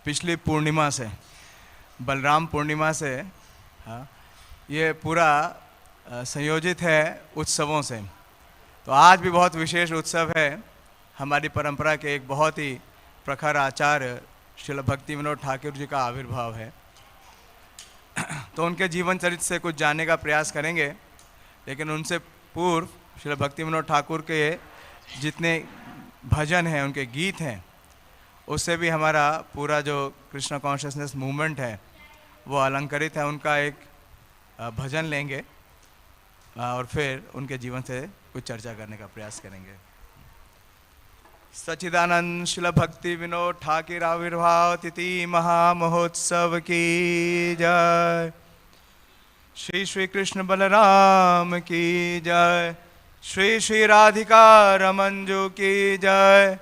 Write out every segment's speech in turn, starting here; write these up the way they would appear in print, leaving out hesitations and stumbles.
पिछली पूर्णिमा से, बलराम पूर्णिमा से, हाँ, ये पूरा संयोजित है उत्सवों से। तो आज भी बहुत विशेष उत्सव है। हमारी परंपरा के एक बहुत ही प्रखर आचार्य श्रील भक्ति विनोद ठाकुर जी का आविर्भाव है। तो उनके जीवन चरित्र से कुछ जानने का प्रयास करेंगे, लेकिन उनसे पूर्व श्रील भक्ति विनोद ठाकुर के जितने भजन हैं, उनके गीत हैं, उससे भी हमारा पूरा जो कृष्ण कॉन्शियसनेस मूवमेंट है वो अलंकरित है। उनका एक भजन लेंगे और फिर उनके जीवन से कुछ चर्चा करने का प्रयास करेंगे। सच्चिदानंद श्रील भक्ति विनोद ठाकुर आविर्भाव तिथि महामहोत्सव की जय। श्री श्री कृष्ण बलराम की जय। श्री श्री राधिका रमन जो की जय।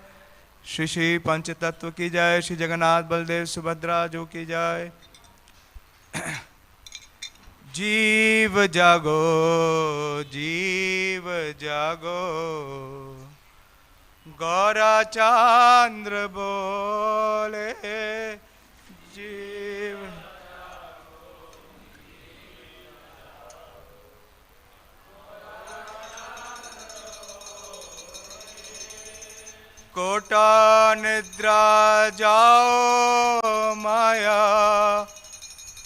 श्री श्री पंचतत्व की जय। श्री जगन्नाथ बलदेव सुभद्रा जो की जय। जीव जागो, जीव जागो, गौरा चंद्र बोले। जीव कोटा निद्रा जाओ माया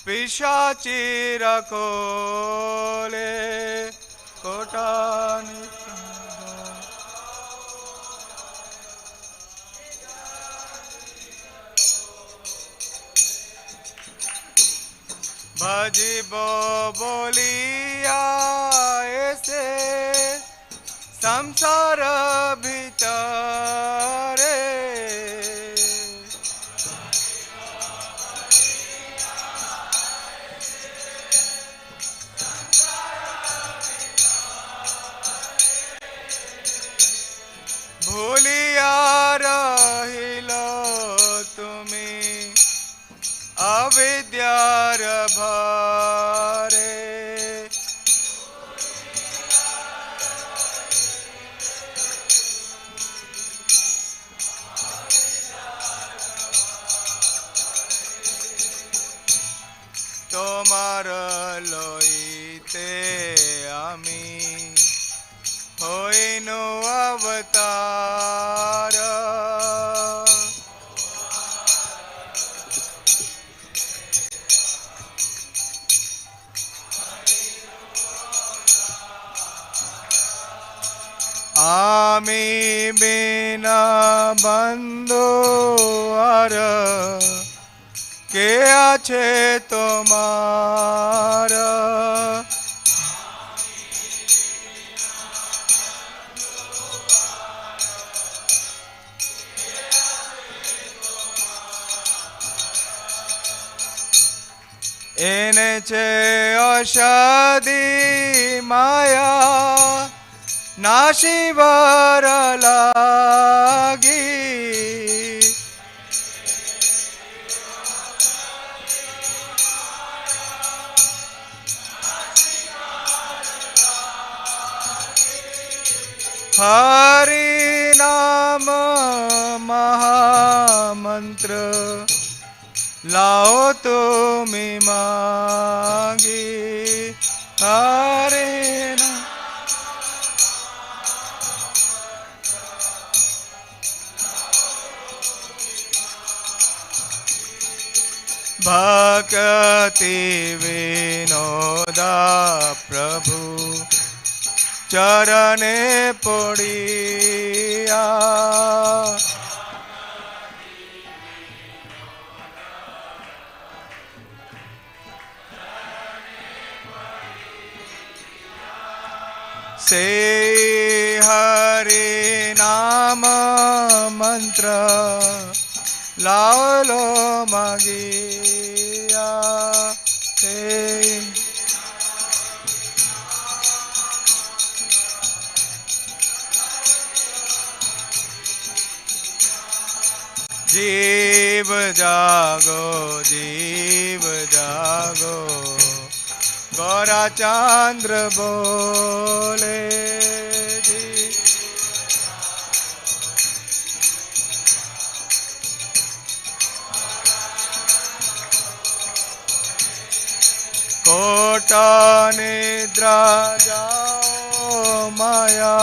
पिशाची रखोले। कोटा भजिबो बोलिया ऐसे संसार भीतरे। भूलिया रहिलो तुमी अविद्यार भारे। তোমার লইতে আমি হইনু অবতার। আমি বিনা বন্ধু আর কে আছে তোমার। এনেছে অসাদি মায়া নাশিবার লাগি। हरि नाम महामंत्र लाओ तुमी मांगी। हरि नाम भक्ति विनोदा प्रभु चरणे पड़िया। से हरि नाम मंत्र लाओ लो मागिया। से जीव जागो, जीव जागो, गौरा चंद्र बोले। कोटा निद्रा जाओ माया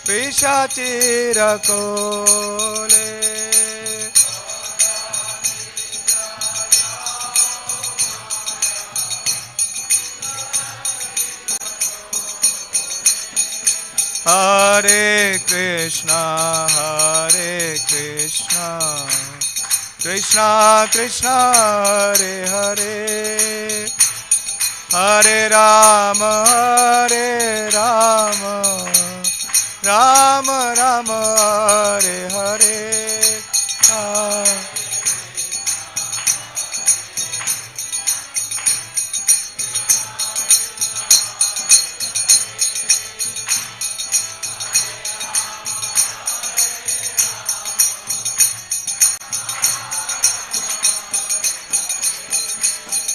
पिशाचिर कोले। Hare Krishna, Krishna Krishna, Hare Hare, Hare Rama, Rama Rama, Hare Hare.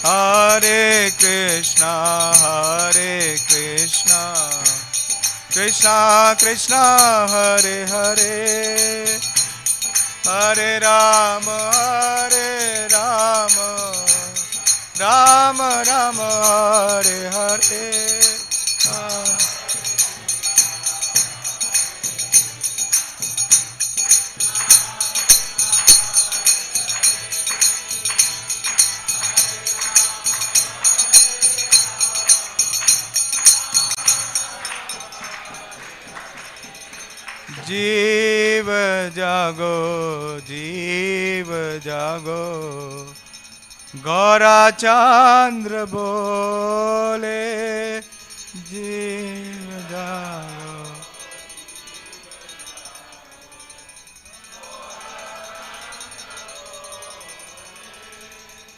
Hare Krishna, Krishna Krishna, Hare Hare, Hare Rama, Rama Rama, Hare Hare. जीव जागो गौरा चंद्र बोले, जीव जागो।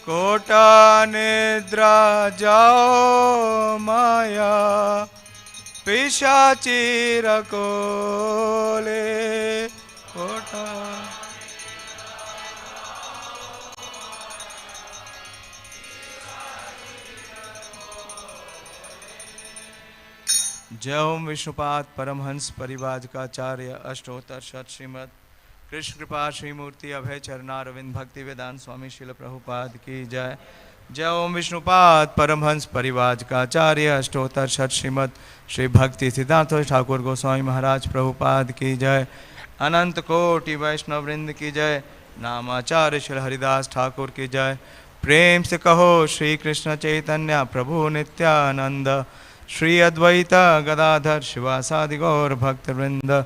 कोटा निद्रा जाओ माया पिशाचिर कोले। कोटा जय ओम विष्णुपाद परमहंस परिवाजकाचार्य अष्टोत्तर शत श्रीमद कृष्ण कृपा श्रीमूर्ति अभय चरणारविंद भक्ति वेदांत स्वामी शिल प्रभुपाद की जय। जय ओम विष्णुपाद परमहंस परिवाजकाचार्य अष्टोत्तर शत श्रीमद श्री भक्ति सिद्धार्थ ठाकुर गोस्वामी महाराज प्रभुपाद की जय। अनंत कोटि वैष्णव वृंद की जय। नामाचार्य श्री हरिदास ठाकुर की जय। प्रेम से कहो श्री कृष्ण चैतन्य प्रभु नित्यानंद, श्री अद्वैत गदाधर शिवासादि गौर भक्त वृंद,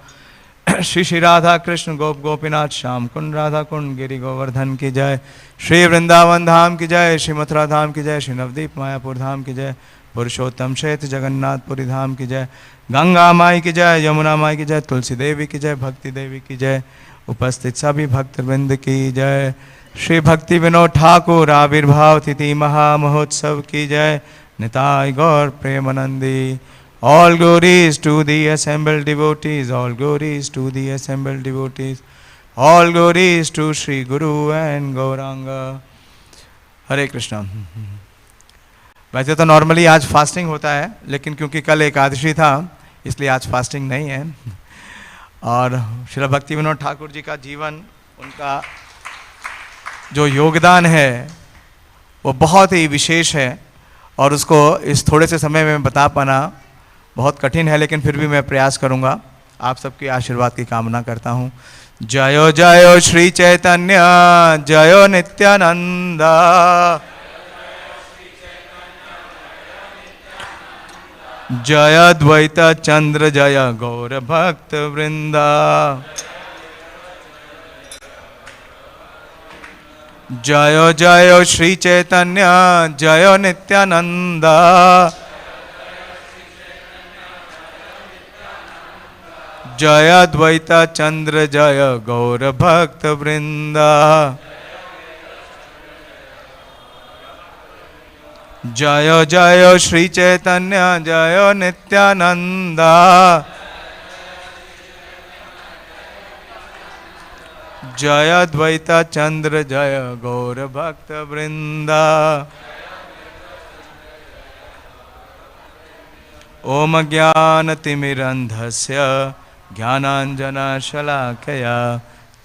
श्री श्री राधा कृष्ण गोप गोपीनाथ श्याम कुंड राधा कुंड गिरि गोवर्धन की जय। श्री वृंदावन धाम की जय। श्री मथुरा धाम की जय। श्री नवदीप मायापुर धाम की जय। पुरुषोत्तम क्षेत्र जगन्नाथपुरी धाम की जय। गंगा माई की जय। यमुना माई की जय। तुलसी देवी की जय। भक्ति देवी की जय। उपस्थित सभी भक्त वृंद की जय। श्री भक्ति विनोद ठाकुर आविर्भाव तिथि महामहोत्सव की जय। निताय गौर Premanandi. All glories to the assembled devotees, all glories to the assembled devotees, all glories to Sri Guru and Gauranga. हरे कृष्णा। वैसे तो नॉर्मली आज फास्टिंग होता है, लेकिन क्योंकि कल एकादशी था इसलिए आज फास्टिंग नहीं है। और श्री भक्ति विनोद ठाकुर जी का जीवन, उनका जो योगदान है वो बहुत ही विशेष है, और उसको इस थोड़े से समय में बता पाना बहुत कठिन है, लेकिन फिर भी मैं प्रयास करूंगा। आप सबके आशीर्वाद की कामना करता हूँ। जयो जयो श्री चैतन्य जयो नित्यानंद, जय द्वैत चंद्र जय गौर भक्त वृंदा, जयो जयो श्री चैतन्य जयो नित्यानंद, जय द्वैत चंद्र जय गौर भक्त वृंदा, जय जय श्री चैतन्य जय नित्यानंद, जय द्वैत चंद्र जय गौर भक्त वृंदा। ओम ज्ञानतिमिरन्धस्य ज्ञानाञ्जनशलाकया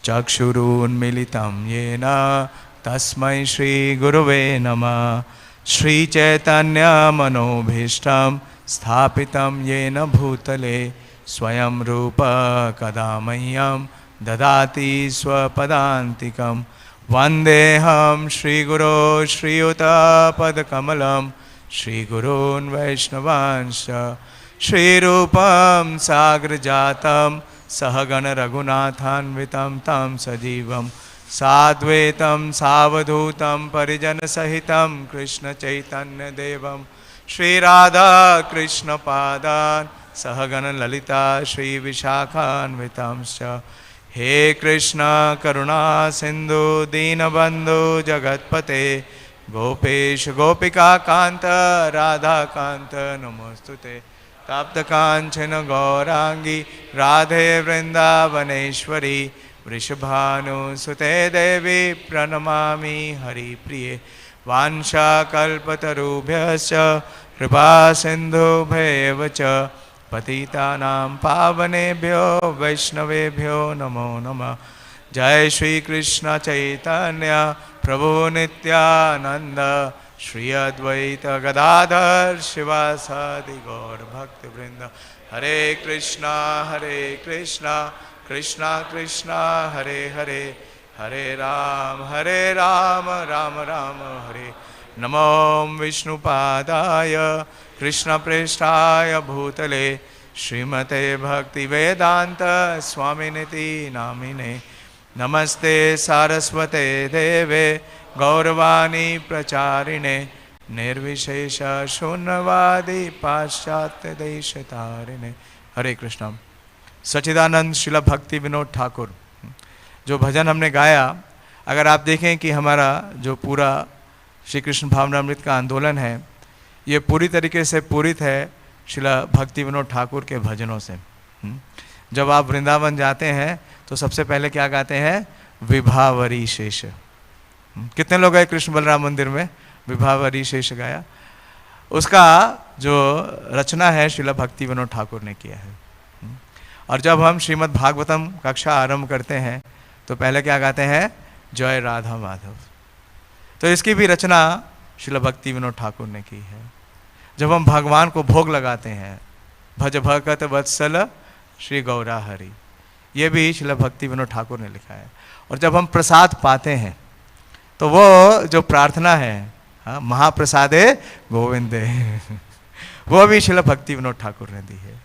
चक्षुरुन्मीलितं येन तस्मै श्रीगुरुवे नमः। श्रीचैतन्यमनोभीष्टं स्थापितं येन भूतले स्वयं रूप कदा मह्यं ददाति स्वपदान्तिकं। वन्देऽहं श्रीगुरो श्रीयुतपदकमलं श्रीगुरून् वैष्णवांश्च श्रीरूपं साग्रजातं सहगण रघुनाथान्वितं तं सजीवं साद्वैतं सावधूतं परिजनसहितं कृष्णचैतन्यदेवं श्रीराधाकृष्णपादान् सहगण ललिता श्रीविशाखान्वितांश्च। हे कृष्ण करुणा सिंधु दीनबंधु जगतपते गोपेश गोपिका कांत राधा कांत नमोस्तुते। तप्त कांचन गौरांगी राधे वृंदावनेश्वरी वृषभानुसुते देवी प्रणमामि हरिप्रिये। वाञ्छाकल्पतरुभ्यश्च कृपा सिन्धुभ्येव च पतितानां पावनेभ्यो वैष्णवेभ्यो नमो नमः। जय श्री कृष्ण चैतन्य प्रभु नित्यानंद श्री अद्वैत गदाधर शिवासादि गौर भक्त वृंद। हरे कृष्णा कृष्णा कृष्णा हरे हरे हरे राम राम राम हरे। नमो विष्णुपादाय कृष्ण पृष्ठाय भूतले श्रीमते भक्ति वेदांत स्वामिनिति नामिने। नमस्ते सारस्वते देवे गौरवाणी प्रचारिणे निर्विशेष शून्यवादी पाश्चात्य देशतारिणे। हरे कृष्ण। सच्चिदानंद शिला भक्ति विनोद ठाकुर जो भजन हमने गाया, अगर आप देखें कि हमारा जो पूरा श्री कृष्ण भावनामृत का आंदोलन है ये पूरी तरीके से पूरित है शिला भक्ति विनोद ठाकुर के भजनों से। जब आप वृंदावन जाते हैं तो सबसे पहले क्या गाते हैं? विभावरी शेष। कितने लोग गए कृष्ण बलराम मंदिर में? विभावरी शेष गाया। उसका जो रचना है शिला भक्ति विनोद ठाकुर ने किया है। और जब हम श्रीमद् भागवतम कक्षा आरंभ करते हैं तो पहले क्या गाते हैं? जय राधा माधव। तो इसकी भी रचना शिला भक्ति विनोद ठाकुर ने की है। जब हम भगवान को भोग लगाते हैं, भज भगत वत्सल श्री गौरा हरि, ये भी शिला भक्ति विनोद ठाकुर ने लिखा है। और जब हम प्रसाद पाते हैं तो वो जो प्रार्थना है, हाँ, महाप्रसादे गोविंदे, वो भी शिला भक्ति विनोद ठाकुर ने दी है।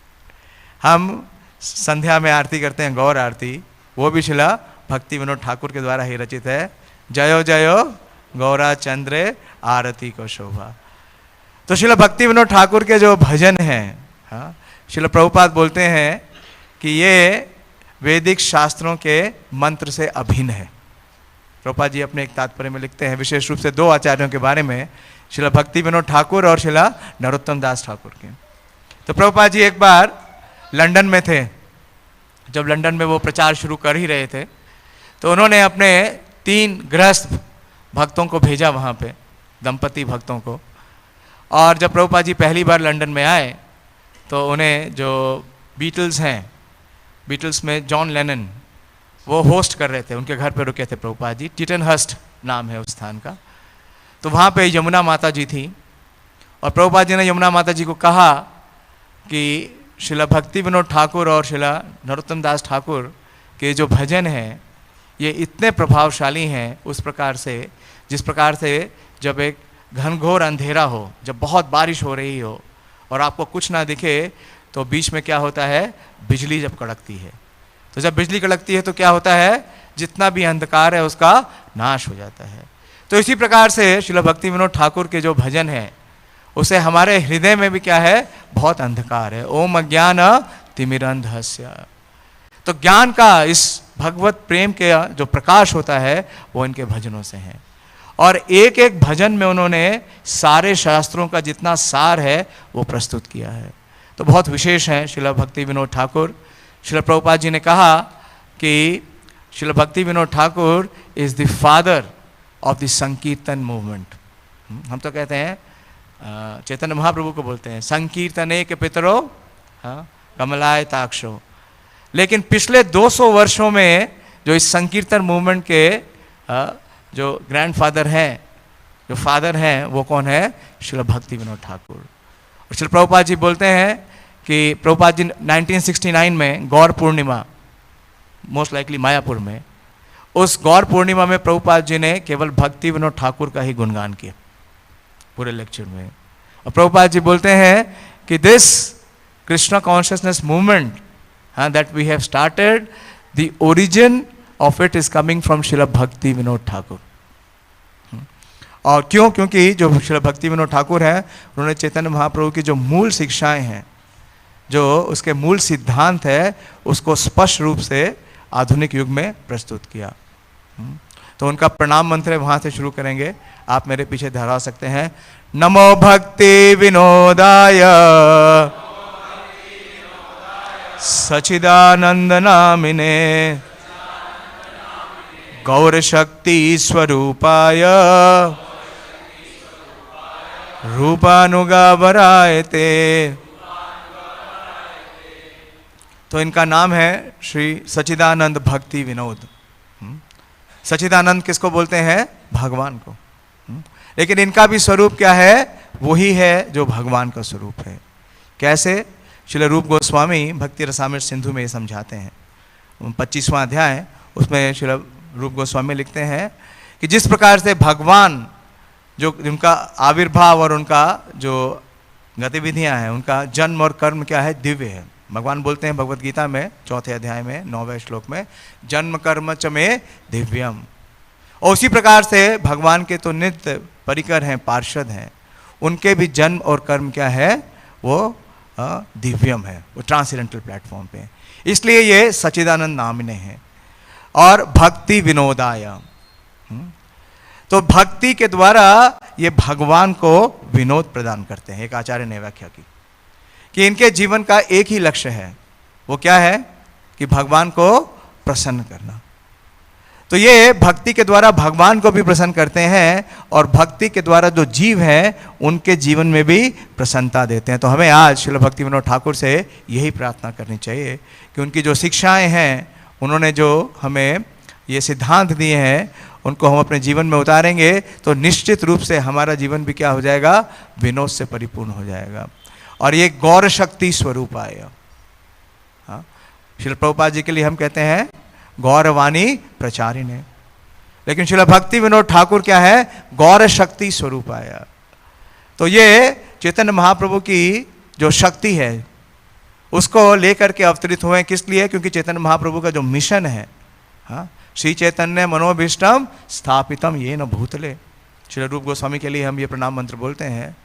हम संध्या में आरती करते हैं, गौर आरती, वो भी शिला भक्ति विनोद ठाकुर के द्वारा ही रचित है। जयो जयो गौरा चंद्रे आरती को शोभा। तो शिला भक्ति विनोद ठाकुर के जो भजन हैं, हाँ, शिला प्रभुपाद बोलते हैं कि ये वैदिक शास्त्रों के मंत्र से अभिन्न है। प्रभुपाद जी अपने एक तात्पर्य में लिखते हैं विशेष रूप से दो आचार्यों के बारे में, शिला भक्ति विनोद ठाकुर और शिला नरोत्तम दास ठाकुर के। तो प्रभुपाद जी एक बार लंदन में थे। जब लंदन में वो प्रचार शुरू कर ही रहे थे तो उन्होंने अपने 3 गृहस्थ भक्तों को भेजा वहाँ पे, दंपति भक्तों को। और जब प्रभुपाद जी पहली बार लंदन में आए तो उन्हें जो बीटल्स हैं, बीटल्स में जॉन लेनन, वो होस्ट कर रहे थे, उनके घर पे रुके थे प्रभुपाद जी। टिटनहर्स्ट नाम है उस स्थान का। तो वहाँ पे यमुना माता जी थी और प्रभुपाद जी ने यमुना माता जी को कहा कि शिला भक्ति विनोद ठाकुर और शिला नरोत्तम दास ठाकुर के जो भजन हैं ये इतने प्रभावशाली हैं, उस प्रकार से जिस प्रकार से जब एक घनघोर अंधेरा हो, जब बहुत बारिश हो रही हो और आपको कुछ ना दिखे तो बीच में क्या होता है? बिजली जब कड़कती है। तो जब बिजली कड़कती है तो क्या होता है? जितना भी अंधकार है उसका नाश हो जाता है। तो इसी प्रकार से शिला भक्ति विनोद ठाकुर के जो भजन है उसे हमारे हृदय में भी क्या है? बहुत अंधकार है। ओम अज्ञान तिमिरंधस्य। तो ज्ञान का, इस भगवत प्रेम के जो प्रकाश होता है वो इनके भजनों से है। और एक एक भजन में उन्होंने सारे शास्त्रों का जितना सार है वो प्रस्तुत किया है। तो बहुत विशेष है शिला भक्ति विनोद ठाकुर। शिला प्रभुपाद जी ने कहा कि शिला भक्ति Vinod Thakur is the father of the sankirtan movement. हम तो कहते हैं, चैतन्य महाप्रभु को बोलते हैं संकीर्तने के पितरो, हाँ, कमलाय ताक्षो। लेकिन पिछले 200 वर्षों में जो इस संकीर्तन मूवमेंट के जो ग्रैंडफादर हैं जो फादर हैं वो कौन है? श्रील भक्ति विनोद ठाकुर। और श्रील प्रभुपाद जी बोलते हैं कि प्रभुपाद जी 1969 में गौर पूर्णिमा, मोस्ट लाइकली मायापुर में, उस गौर पूर्णिमा में प्रभुपाद जी ने केवल भक्ति विनोद ठाकुर का ही गुणगान किया पूरे लेक्चर में। और प्रभुपाद जी बोलते हैं कि this Krishna consciousness movement that we have started, the origin of it is coming from Srila Bhakti Vinod Thakur. और क्यों? क्योंकि जो श्रील भक्ति विनोद ठाकुर हैं, उन्होंने चैतन्य महाप्रभु की जो मूल शिक्षाएं हैं, जो उसके मूल सिद्धांत है, उसको स्पष्ट रूप से आधुनिक युग में प्रस्तुत किया। तो उनका प्रणाम मंत्र है, वहाँ से शुरू करेंगे। आप मेरे पीछे दोहरा सकते हैं। नमो भक्ति विनोदाय सचिदानंद नामिने गौर शक्ति स्वरूपाय रूपानुगावरायते। तो इनका नाम है श्री सचिदानंद भक्ति विनोद। सचिदानंद किसको बोलते हैं? भगवान को। लेकिन इनका भी स्वरूप क्या है? वही है जो भगवान का स्वरूप है। कैसे? श्रील रूप गोस्वामी भक्ति रसामृत सिंधु में ये समझाते हैं, 25वां अध्याय, उसमें श्रील रूप गोस्वामी लिखते हैं कि जिस प्रकार से भगवान, जो उनका आविर्भाव और उनका जो गतिविधियां हैं, उनका जन्म और कर्म क्या है? दिव्य है। भगवान बोलते हैं भगवत गीता में 4थे अध्याय में 9वें श्लोक में, जन्म कर्म च मे दिव्यम। और उसी प्रकार से भगवान के तो नित्य परिकर हैं, पार्षद हैं, उनके भी जन्म और कर्म क्या है? वो दिव्यम है, वो ट्रांसेंडेंटल प्लेटफॉर्म पे। इसलिए ये सच्चिदानंद नामिने हैं। और भक्ति विनोदाय, तो भक्ति के द्वारा ये भगवान को विनोद प्रदान करते हैं। एक आचार्य ने व्याख्या की कि इनके जीवन का एक ही लक्ष्य है, वो क्या है? कि भगवान को प्रसन्न करना। तो ये भक्ति के द्वारा भगवान को भी प्रसन्न करते हैं और भक्ति के द्वारा जो जीव हैं उनके जीवन में भी प्रसन्नता देते हैं। तो हमें आज श्रील भक्ति विनोद ठाकुर से यही प्रार्थना करनी चाहिए कि उनकी जो शिक्षाएं हैं, उन्होंने जो हमें ये सिद्धांत दिए हैं, उनको हम अपने जीवन में उतारेंगे तो निश्चित रूप से हमारा जीवन भी क्या हो जाएगा? विनोद से परिपूर्ण हो जाएगा। और ये गौर शक्ति स्वरूप आएगा। हाँ, श्रील प्रभुपाद जी के लिए हम कहते हैं गौरवाणी प्रचारिणे, लेकिन श्रील भक्ति विनोद ठाकुर क्या है? गौर शक्ति स्वरूप आया। तो ये चैतन्य महाप्रभु की जो शक्ति है उसको लेकर के अवतरित हुए। किस लिए? क्योंकि चैतन्य महाप्रभु का जो मिशन है, हाँ, श्री चैतन्य मनोभीष्टम स्थापितम ये न भूतले, श्रील रूप गोस्वामी के लिए हम ये प्रणाम मंत्र बोलते हैं।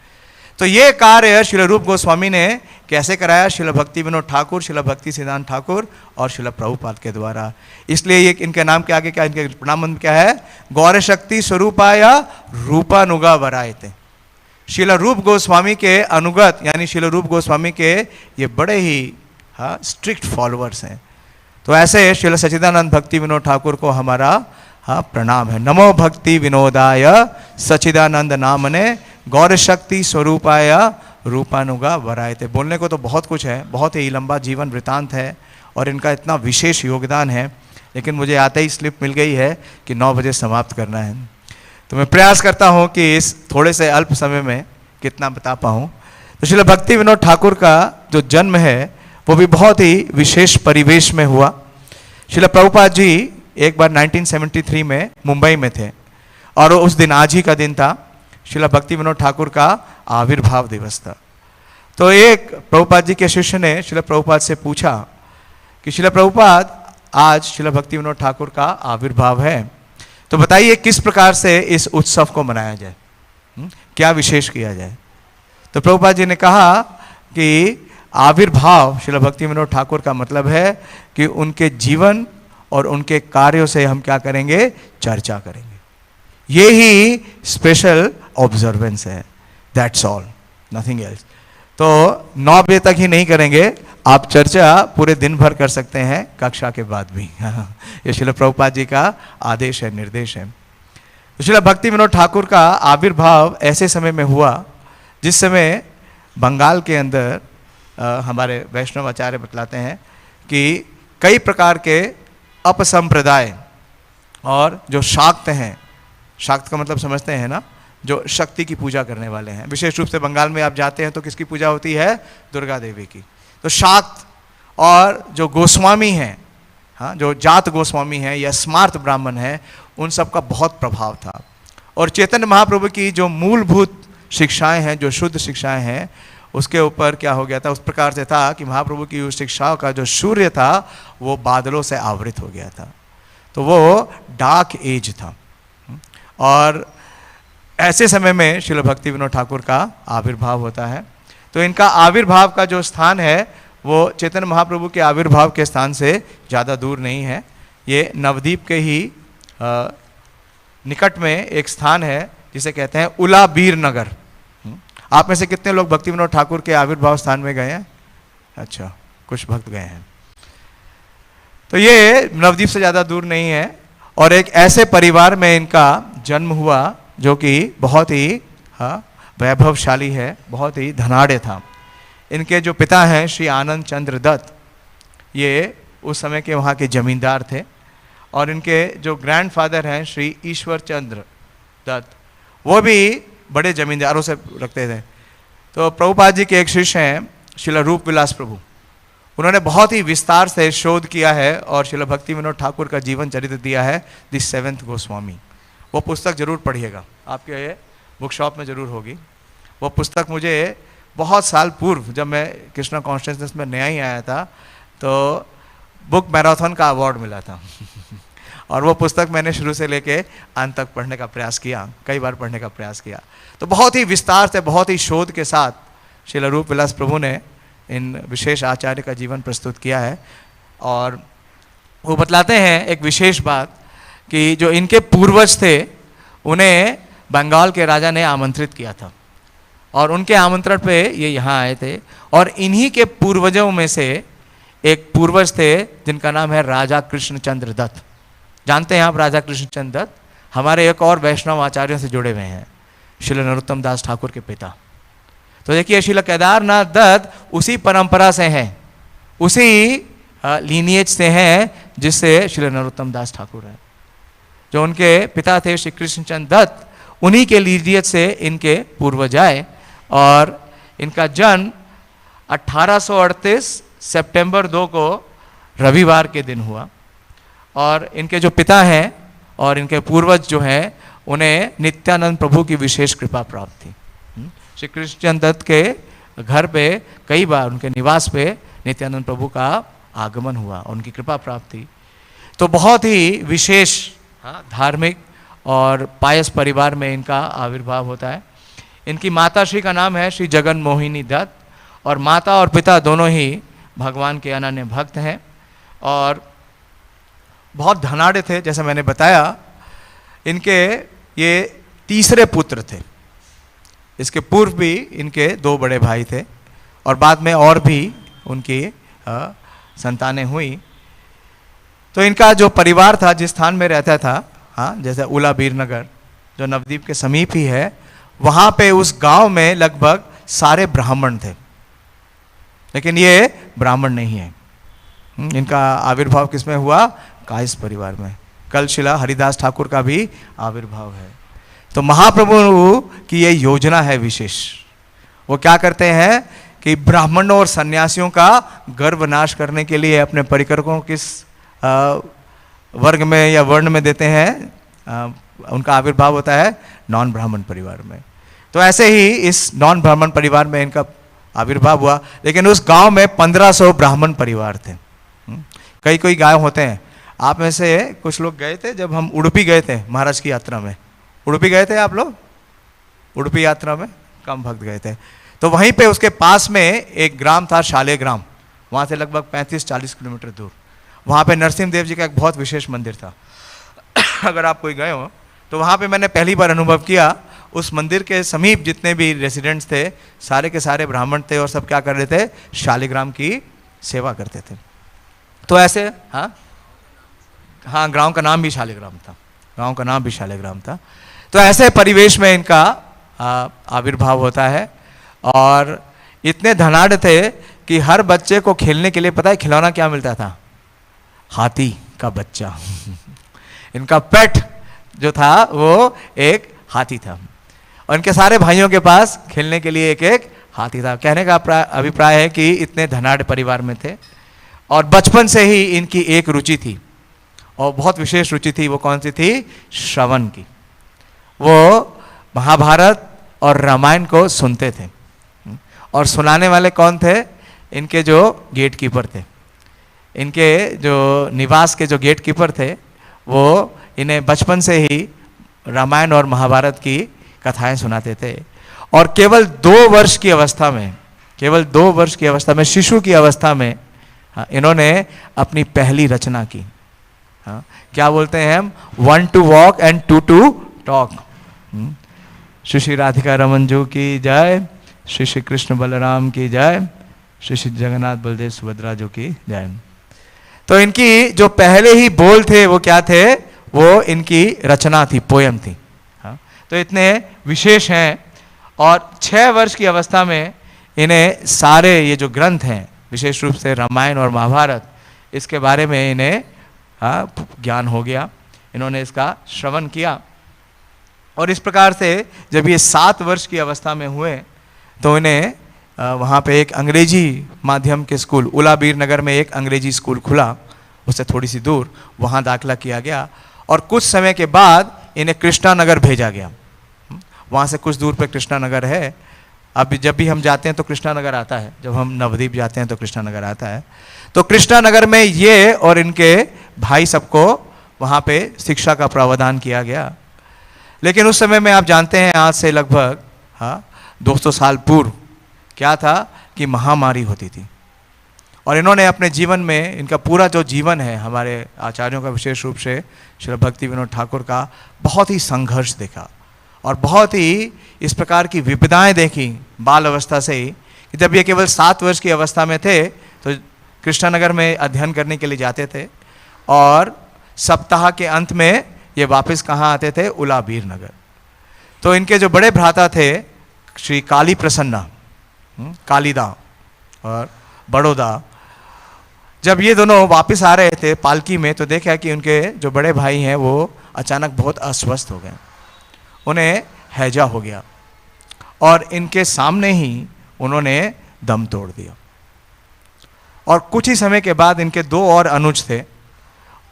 तो ये कार्य श्रील रूप गोस्वामी ने कैसे कराया? श्रील भक्ति विनोद ठाकुर, श्रील भक्ति सिद्धांत ठाकुर और श्रील प्रभुपाद के द्वारा। इसलिए ये इनके नाम के आगे क्या, इनके प्रणाम मंत्र क्या है? गौर शक्ति स्वरूपाय रूपानुगा वरायते। श्रील रूप गोस्वामी के अनुगत, यानी श्रील रूप गोस्वामी के ये बड़े ही स्ट्रिक्ट फॉलोअर्स हैं। तो ऐसे श्रील सच्चिदानंद भक्ति विनोद ठाकुर को हमारा प्रणाम है। नमो भक्ति विनोदाय सच्चिदानंद नामने गौर शक्ति स्वरूपाय रूपानुगा वरायते। बोलने को तो बहुत कुछ है, बहुत ही लंबा जीवन वृतांत है और इनका इतना विशेष योगदान है, लेकिन मुझे आते ही स्लिप मिल गई है कि 9 बजे समाप्त करना है। तो मैं प्रयास करता हूँ कि इस थोड़े से अल्प समय में कितना बता पाऊँ। तो श्रील भक्ति विनोद ठाकुर का जो जन्म है वो भी बहुत ही विशेष परिवेश में हुआ। श्रील प्रभुपाद जी एक बार 1973 में मुंबई में थे और उस दिन, आज ही का दिन था, श्रील भक्ति विनोद ठाकुर का आविर्भाव दिवस था। तो एक प्रभुपाद जी के शिष्य ने श्रील प्रभुपाद से पूछा कि श्रील प्रभुपाद, आज श्रील भक्ति विनोद ठाकुर का आविर्भाव है, तो बताइए किस प्रकार से इस उत्सव को मनाया जाए, क्या विशेष किया जाए। तो प्रभुपाद जी ने कहा कि आविर्भाव श्रील भक्ति विनोद ठाकुर का मतलब है कि उनके जीवन और उनके कार्यों से हम क्या करेंगे? चर्चा करेंगे। ये ही स्पेशल ऑब्जर्वेंस है, दैट्स ऑल, नथिंग एल्स। तो 9 बजे तक ही नहीं करेंगे, आप चर्चा पूरे दिन भर कर सकते हैं, कक्षा के बाद भी। ये श्रील प्रभुपाद जी का आदेश है, निर्देश है। तो श्रील भक्ति विनोद ठाकुर का आविर्भाव ऐसे समय में हुआ जिस समय बंगाल के अंदर हमारे वैष्णव आचार्य बतलाते हैं कि कई प्रकार के अपसंप्रदाय और जो शाक्त हैं, शाक्त का मतलब समझते हैं ना, जो शक्ति की पूजा करने वाले हैं। विशेष रूप से बंगाल में आप जाते हैं तो किसकी पूजा होती है? दुर्गा देवी की। तो शाक्त और जो गोस्वामी हैं, हाँ, जो जात गोस्वामी हैं या स्मार्त ब्राह्मण हैं, उन सब का बहुत प्रभाव था। और चैतन्य महाप्रभु की जो मूलभूत शिक्षाएं हैं, जो शुद्ध शिक्षाएं हैं, उसके ऊपर क्या हो गया था? उस प्रकार से था कि महाप्रभु की उस शिक्षाओं का जो सूर्य था वो बादलों से आवृत हो गया था। तो वो डार्क एज था। और ऐसे समय में श्रील भक्ति विनोद ठाकुर का आविर्भाव होता है। तो इनका आविर्भाव का जो स्थान है वो चैतन्य महाप्रभु के आविर्भाव के स्थान से ज़्यादा दूर नहीं है। ये नवद्वीप के ही निकट में एक स्थान है जिसे कहते हैं उलाबीर नगर। आप में से कितने लोग भक्ति विनोद ठाकुर के आविर्भाव स्थान में गए हैं? अच्छा, कुछ भक्त गए हैं। तो ये नवद्वीप से ज़्यादा दूर नहीं है। और एक ऐसे परिवार में इनका जन्म हुआ जो कि बहुत ही वैभवशाली है, बहुत ही धनाढ़ था। इनके जो पिता हैं श्री आनंद चंद्र दत्त, ये उस समय के वहाँ के जमींदार थे। और इनके जो ग्रैंडफादर हैं श्री ईश्वर चंद्र दत्त, वो भी बड़े जमींदारों से रखते थे। तो प्रभुपाद जी के एक शिष्य हैं श्रील रूप विलास प्रभु, उन्होंने बहुत ही विस्तार से शोध किया है और श्रील भक्ति विनोद ठाकुर का जीवन चरित्र दिया है, द सेवेंथ गोस्वामी। वो पुस्तक जरूर पढ़िएगा, आपके बुक शॉप में जरूर होगी। वो पुस्तक मुझे बहुत साल पूर्व, जब मैं कृष्णा कॉन्शियसनेस में नया ही आया था, तो बुक मैराथन का अवार्ड मिला था। और वो पुस्तक मैंने शुरू से लेके अंत तक पढ़ने का प्रयास किया, कई बार पढ़ने का प्रयास किया। तो बहुत ही विस्तार से, बहुत ही शोध के साथ श्रील रूप विलास प्रभु ने इन विशेष आचार्य का जीवन प्रस्तुत किया है। और वो बतलाते हैं एक विशेष बात कि जो इनके पूर्वज थे उन्हें बंगाल के राजा ने आमंत्रित किया था और उनके आमंत्रण पे ये यहाँ आए थे। और इन्हीं के पूर्वजों में से एक पूर्वज थे जिनका नाम है राजा कृष्णचंद्र दत्त। जानते हैं आप राजा कृष्णचंद्र दत्त? हमारे एक और वैष्णव आचार्यों से जुड़े हुए हैं, श्रील नरोत्तम दास ठाकुर के पिता। तो देखिए श्रील केदारनाथ दत्त उसी परंपरा से हैं, उसी लीनिएज से हैं जिससे श्रील नरोत्तम दास ठाकुर है। जो उनके पिता थे श्री कृष्णचंद्र दत्त, उन्हीं के लीनिएज से इनके पूर्वज आए। और इनका जन्म 1838 सितंबर 2 को रविवार के दिन हुआ। और इनके जो पिता हैं और इनके पूर्वज जो हैं, उन्हें नित्यानंद प्रभु की विशेष कृपा प्राप्त थी। श्री कृष्णचंद्र दत्त के घर पे कई बार, उनके निवास पे नित्यानंद प्रभु का आगमन हुआ, उनकी कृपा प्राप्त थी। तो बहुत ही विशेष धार्मिक और पायस परिवार में इनका आविर्भाव होता है। इनकी माता श्री का नाम है श्री जगन मोहिनी दत्त और माता और पिता दोनों ही भगवान के अनन्य भक्त हैं और बहुत धनाढ़ थे। जैसे मैंने बताया, इनके ये तीसरे पुत्र थे। इसके पूर्व भी इनके 2 बड़े भाई थे और बाद में और भी उनकी संतानें हुई। तो इनका जो परिवार था, जिस स्थान में रहता था, जैसे उलाबीर नगर जो नवद्वीप के समीप ही है, वहाँ पे उस गांव में लगभग सारे ब्राह्मण थे, लेकिन ये ब्राह्मण नहीं है। इनका आविर्भाव किसमें हुआ? कायस परिवार में। कल शिला हरिदास ठाकुर का भी आविर्भाव है। तो महाप्रभु की ये योजना है विशेष। वो क्या करते हैं कि ब्राह्मणों और सन्यासियों का गर्भ नाश करने के लिए अपने परिकरकों किस वर्ग में या वर्ण में देते हैं, उनका आविर्भाव होता है नॉन ब्राह्मण परिवार में। तो ऐसे ही इस नॉन ब्राह्मण परिवार में इनका आविर्भाव हुआ। लेकिन उस गांव में 1500 ब्राह्मण परिवार थे। कई गांव होते हैं। आप में से कुछ लोग गए थे जब हम उडुपी गए थे महाराज की यात्रा में। उडुपी गए थे आप लोग? उडुपी यात्रा में कम भक्त गए थे। तो वहीं पे उसके पास में एक ग्राम था शालेग्राम, वहाँ से लगभग 35-40 किलोमीटर दूर। वहाँ पे नरसिंह देव जी का एक बहुत विशेष मंदिर था। अगर आप कोई गए हो तो वहाँ पे मैंने पहली बार अनुभव किया। उस मंदिर के समीप जितने भी रेसिडेंट्स थे, सारे के सारे ब्राह्मण थे और सब क्या कर रहे थे? शालिग्राम की सेवा करते थे। तो ऐसे हाँ, गाँव का नाम भी शालिग्राम था। गाँव का नाम भी शालिग्राम था। तो ऐसे परिवेश में इनका आविर्भाव होता है। और इतने धनाढ़ थे कि हर बच्चे को खेलने के लिए, पता है खिलौना क्या मिलता था? हाथी का बच्चा। इनका पेट जो था वो एक हाथी था। और इनके सारे भाइयों के पास खेलने के लिए एक एक हाथी था। कहने का अभिप्राय है कि इतने धनाढ़ परिवार में थे और बचपन से ही इनकी एक रुचि थी और बहुत विशेष रुचि थी। वो कौन सी थी? श्रवण की। वो महाभारत और रामायण को सुनते थे और सुनाने वाले कौन थे? इनके जो गेट कीपर थे, इनके जो निवास के जो गेट कीपर थे, वो इन्हें बचपन से ही रामायण और महाभारत की कथाएं सुनाते थे। और केवल 2 वर्ष की अवस्था में, केवल 2 वर्ष की अवस्था में, शिशु की अवस्था में इन्होंने अपनी पहली रचना की। क्या बोलते हैं हम? 1 to walk and 2 to talk। Shri Shri Radhika Raman ji की जय, श्री श्री कृष्ण बलराम की जय, श्री श्री जगन्नाथ बलदेव सुभद्रा जी की जय। तो इनकी जो पहले ही बोल थे वो क्या थे? वो इनकी रचना थी, पोयम थी। तो इतने विशेष हैं। और 6 वर्ष की अवस्था में इन्हें सारे ये जो ग्रंथ हैं, विशेष रूप से रामायण और महाभारत, इसके बारे में इन्हें ज्ञान हो गया। इन्होंने इसका श्रवण किया और इस प्रकार से जब ये 7 वर्ष की अवस्था में हुए तो इन्हें वहाँ पे एक अंग्रेजी माध्यम के स्कूल, उलाबीर नगर में एक अंग्रेजी स्कूल खुला, उससे थोड़ी सी दूर, वहाँ दाखिला किया गया। और कुछ समय के बाद इन्हें कृष्णा नगर भेजा गया। वहाँ से कुछ दूर पे कृष्णा नगर है। अब जब भी हम जाते हैं तो कृष्णा नगर आता है, जब हम नवद्वीप जाते हैं तो कृष्णा नगर आता है। तो कृष्णा नगर में ये और इनके भाई सबको वहाँ पे शिक्षा का प्रावधान किया गया। लेकिन उस समय में आप जानते हैं, आज से लगभग 200 साल पूर्व क्या था कि महामारी होती थी। और इन्होंने अपने जीवन में, इनका पूरा जो जीवन है, हमारे आचार्यों का विशेष रूप से श्री भक्ति विनोद ठाकुर का, बहुत ही संघर्ष देखा और बहुत ही इस प्रकार की विपदाएं देखी बाल अवस्था से ही, कि जब ये केवल 7 वर्ष की अवस्था में थे तो कृष्णानगर में अध्ययन करने के लिए जाते थे और सप्ताह के अंत में ये वापस कहाँ आते थे? उलाबीर नगर। तो इनके जो बड़े भ्राता थे श्री काली प्रसन्ना, कालिदा और बड़ौदा, जब ये दोनों वापस आ रहे थे पालकी में तो देखा कि उनके जो बड़े भाई हैं वो अचानक बहुत अस्वस्थ हो गए, उन्हें हैजा हो गया और इनके सामने ही उन्होंने दम तोड़ दिया। और कुछ ही समय के बाद इनके 2 और अनुज थे,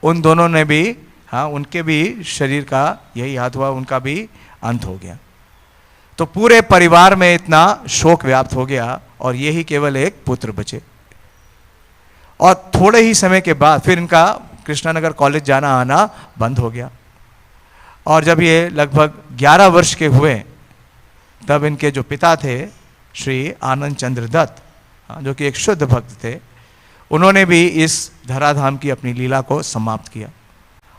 उन दोनों ने भी, उनके भी शरीर का यही हाथ हुआ, उनका भी अंत हो गया। तो पूरे परिवार में इतना शोक व्याप्त हो गया और यही केवल एक पुत्र बचे। और थोड़े ही समय के बाद फिर इनका कृष्णानगर कॉलेज जाना आना बंद हो गया। और जब ये लगभग 11 वर्ष के हुए तब इनके जो पिता थे श्री आनंद चंद्र दत्त, जो कि एक शुद्ध भक्त थे, उन्होंने भी इस धराधाम की अपनी लीला को समाप्त किया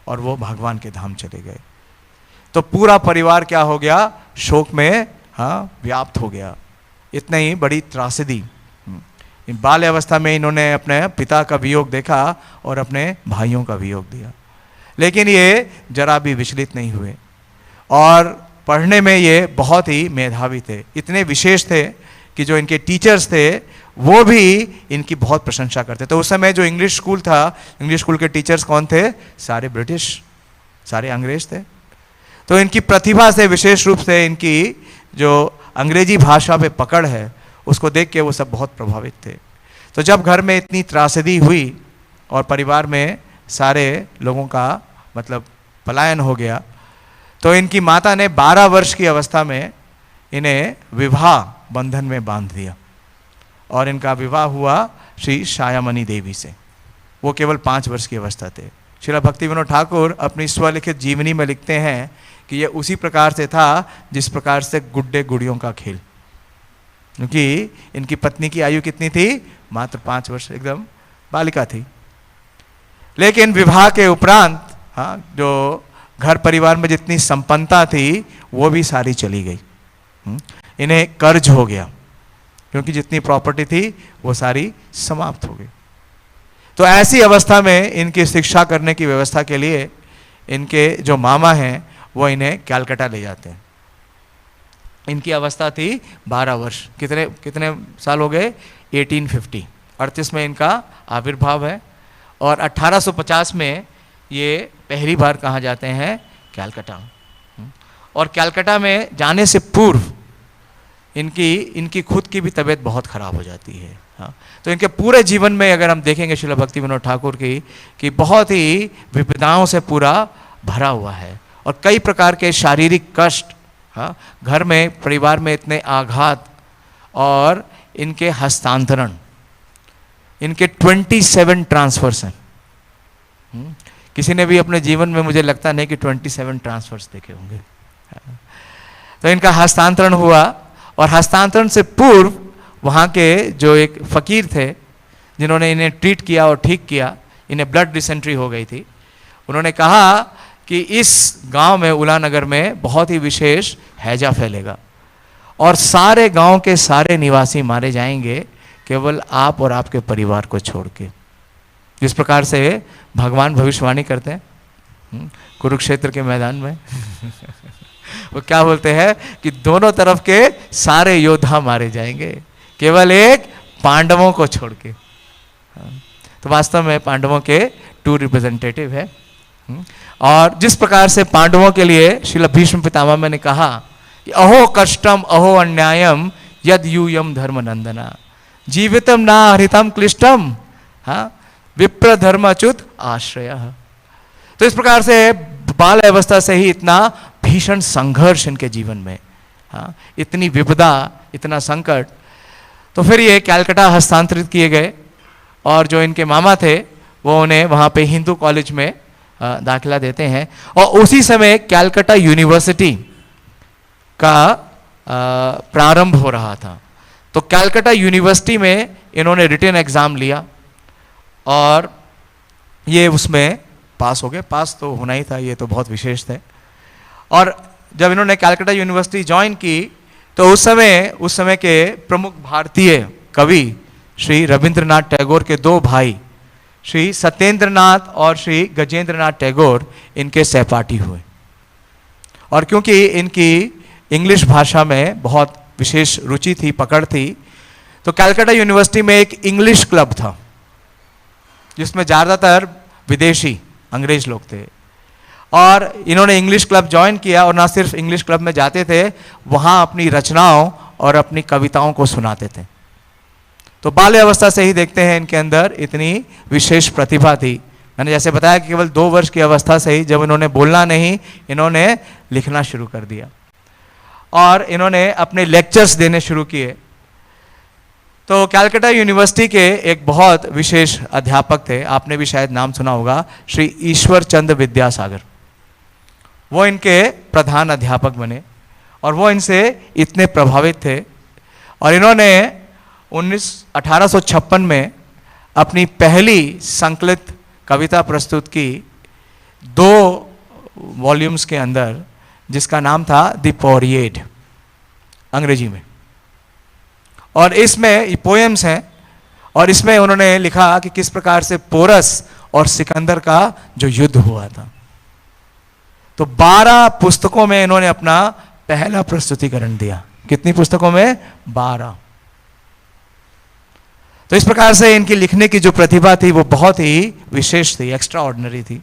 और वो भगवान के धाम चले गए। तो पूरा परिवार क्या हो गया? शोक में व्याप्त हो गया। इतनी ही बड़ी त्रासदी। बाल्य अवस्था में इन्होंने अपने पिता का वियोग देखा और अपने भाइयों का वियोग दिया, लेकिन ये जरा भी विचलित नहीं हुए और पढ़ने में ये बहुत ही मेधावी थे। इतने विशेष थे कि जो इनके टीचर्स थे वो भी इनकी बहुत प्रशंसा करते। तो उस समय जो इंग्लिश स्कूल था, इंग्लिश स्कूल के टीचर्स कौन थे? सारे ब्रिटिश, सारे अंग्रेज थे। तो इनकी प्रतिभा से, विशेष रूप से इनकी जो अंग्रेजी भाषा पे पकड़ है, उसको देख के वो सब बहुत प्रभावित थे। तो जब घर में इतनी त्रासदी हुई और परिवार में सारे लोगों का मतलब पलायन हो गया, तो इनकी माता ने 12 वर्ष की अवस्था में इन्हें विवाह बंधन में बांध दिया और इनका विवाह हुआ श्री शायामणि देवी से। वो केवल 5 वर्ष की अवस्था थे। श्री भक्ति विनोद ठाकुर अपनी स्वलिखित जीवनी में लिखते हैं कि ये उसी प्रकार से था जिस प्रकार से गुड्डे गुड़ियों का खेल, क्योंकि इनकी पत्नी की आयु कितनी थी? मात्र 5 वर्ष, एकदम बालिका थी। लेकिन विवाह के उपरांत जो घर परिवार में जितनी संपन्नता थी वो भी सारी चली गई। इन्हें कर्ज हो गया क्योंकि जितनी प्रॉपर्टी थी वो सारी समाप्त हो गई। तो ऐसी अवस्था में इनकी शिक्षा करने की व्यवस्था के लिए इनके जो मामा हैं वो इन्हें कलकत्ता ले जाते हैं। इनकी अवस्था थी 12 वर्ष। कितने साल हो गए? 1850, 38 में इनका आविर्भाव है और 1850 में ये पहली बार कहाँ जाते हैं? कलकत्ता। और कलकत्ता में जाने से पूर्व इनकी खुद की भी तबीयत बहुत खराब हो जाती है। हाँ, तो इनके पूरे जीवन में अगर हम देखेंगे श्रील भक्ति विनोद ठाकुर की, कि बहुत ही विपदाओं से पूरा भरा हुआ है और कई प्रकार के शारीरिक कष्ट, हाँ, घर में परिवार में इतने आघात और इनके हस्तांतरण, इनके 27 ट्रांसफर्स हैं। किसी ने भी अपने जीवन में मुझे लगता नहीं कि 27 ट्रांसफर्स देखे होंगे। तो इनका हस्तांतरण हुआ और हस्तांतरण से पूर्व वहाँ के जो एक फकीर थे जिन्होंने इन्हें ट्रीट किया और ठीक किया, इन्हें ब्लड डिसेंट्री हो गई थी, उन्होंने कहा कि इस गांव में, उलानगर में बहुत ही विशेष हैजा फैलेगा और सारे गांव के सारे निवासी मारे जाएंगे, केवल आप और आपके परिवार को छोड़ के। जिस प्रकार से भगवान भविष्यवाणी करते हैं कुरुक्षेत्र के मैदान में वो क्या बोलते हैं कि दोनों तरफ के सारे योद्धा मारे जाएंगे, केवल एक पांडवों को छोड़ के। तो वास्तव में पांडवों के 2 रिप्रेजेंटेटिव है। और जिस प्रकार से पांडवों के लिए श्रील भीष्म पितामह ने कहा कि अहो कष्टम अहो अन्यायम यद यूयम धर्म नंदना जीवितम ना हरितम क्लिष्टम, हाँ, विप्र धर्मच्युत आश्रय। तो इस प्रकार से बाल अवस्था से ही इतना भीषण संघर्ष इनके जीवन में, हाँ, इतनी विपदा, इतना संकट। तो फिर ये कलकत्ता हस्तांतरित किए गए और जो इनके मामा थे वो उन्हें वहाँ पे हिंदू कॉलेज में दाखिला देते हैं और उसी समय कलकत्ता यूनिवर्सिटी का प्रारंभ हो रहा था। तो कलकत्ता यूनिवर्सिटी में इन्होंने रिटन एग्जाम लिया और ये उसमें पास हो गए। पास तो होना ही था, ये तो बहुत विशेष थे। और जब इन्होंने कलकत्ता यूनिवर्सिटी ज्वाइन की तो उस समय के प्रमुख भारतीय कवि श्री रविंद्रनाथ टैगोर के 2 भाई श्री सत्येंद्रनाथ और श्री गजेंद्रनाथ टैगोर इनके सहपाठी हुए। और क्योंकि इनकी इंग्लिश भाषा में बहुत विशेष रुचि थी, पकड़ थी, तो कलकत्ता यूनिवर्सिटी में एक इंग्लिश क्लब था जिसमें ज़्यादातर विदेशी अंग्रेज लोग थे। और इन्होंने इंग्लिश क्लब ज्वाइन किया और ना सिर्फ इंग्लिश क्लब में जाते थे, वहाँ अपनी रचनाओं और अपनी कविताओं को सुनाते थे। तो बाल्य अवस्था से ही देखते हैं इनके अंदर इतनी विशेष प्रतिभा थी। मैंने जैसे बताया कि केवल 2 वर्ष की अवस्था से ही, जब इन्होंने बोलना नहीं, इन्होंने लिखना शुरू कर दिया और इन्होंने अपने लेक्चर्स देने शुरू किए। तो कलकत्ता यूनिवर्सिटी के एक बहुत विशेष अध्यापक थे, आपने भी शायद नाम सुना होगा, श्री ईश्वर चंद्र विद्यासागर। वो इनके प्रधान अध्यापक बने और वो इनसे इतने प्रभावित थे और इन्होंने 1856 में अपनी पहली संकलित कविता प्रस्तुत की 2 वॉल्यूम्स के अंदर, जिसका नाम था द पोरिएड, अंग्रेजी में। और इसमें ये पोएम्स हैं और इसमें उन्होंने लिखा कि किस प्रकार से पोरस और सिकंदर का जो युद्ध हुआ था। तो 12 पुस्तकों में इन्होंने अपना पहला प्रस्तुतिकरण दिया। कितनी पुस्तकों में? 12। तो इस प्रकार से इनकी लिखने की जो प्रतिभा थी वो बहुत ही विशेष थी, एक्स्ट्रा ऑर्डिनरी थी।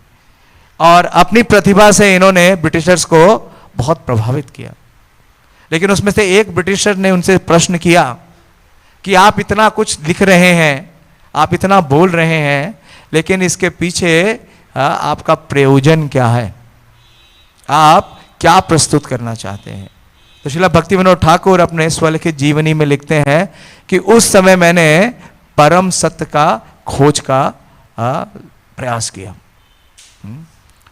और अपनी प्रतिभा से इन्होंने ब्रिटिशर्स को बहुत प्रभावित किया। लेकिन उसमें से एक ब्रिटिशर ने उनसे प्रश्न किया कि आप इतना कुछ लिख रहे हैं, आप इतना बोल रहे हैं, लेकिन इसके पीछे आपका प्रयोजन क्या है, आप क्या प्रस्तुत करना चाहते हैं? तो श्रील भक्ति विनोद ठाकुर अपने स्वलिखित जीवनी में लिखते हैं कि उस समय मैंने परम सत्य का खोज का प्रयास किया।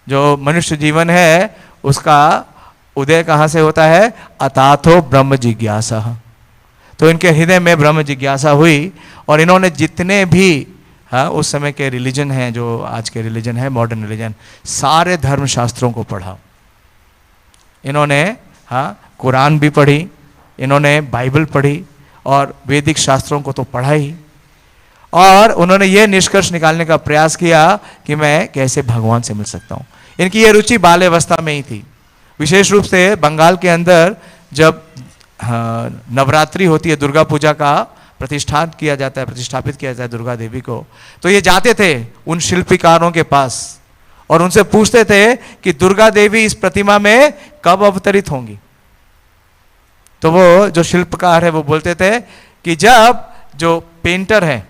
जो मनुष्य जीवन है उसका उदय कहाँ से होता है? अताथो ब्रह्म जिज्ञासा। तो इनके हृदय में ब्रह्म जिज्ञासा हुई और इन्होंने जितने भी उस समय के रिलीजन हैं, जो आज के रिलीजन है, मॉडर्न रिलीजन, सारे धर्म शास्त्रों को पढ़ा। इन्होंने कुरान भी पढ़ी, इन्होंने बाइबल पढ़ी और वैदिक शास्त्रों को तो पढ़ा ही। और उन्होंने ये निष्कर्ष निकालने का प्रयास किया कि मैं कैसे भगवान से मिल सकता हूँ। इनकी ये रुचि बाल्यावस्था में ही थी। विशेष रूप से बंगाल के अंदर जब नवरात्रि होती है, दुर्गा पूजा का प्रतिष्ठापित किया जाता है दुर्गा देवी को, तो ये जाते थे उन शिल्पकारों के पास और उनसे पूछते थे कि दुर्गा देवी इस प्रतिमा में कब अवतरित होंगी। तो वो जो शिल्पकार है वो बोलते थे कि जब जो पेंटर है,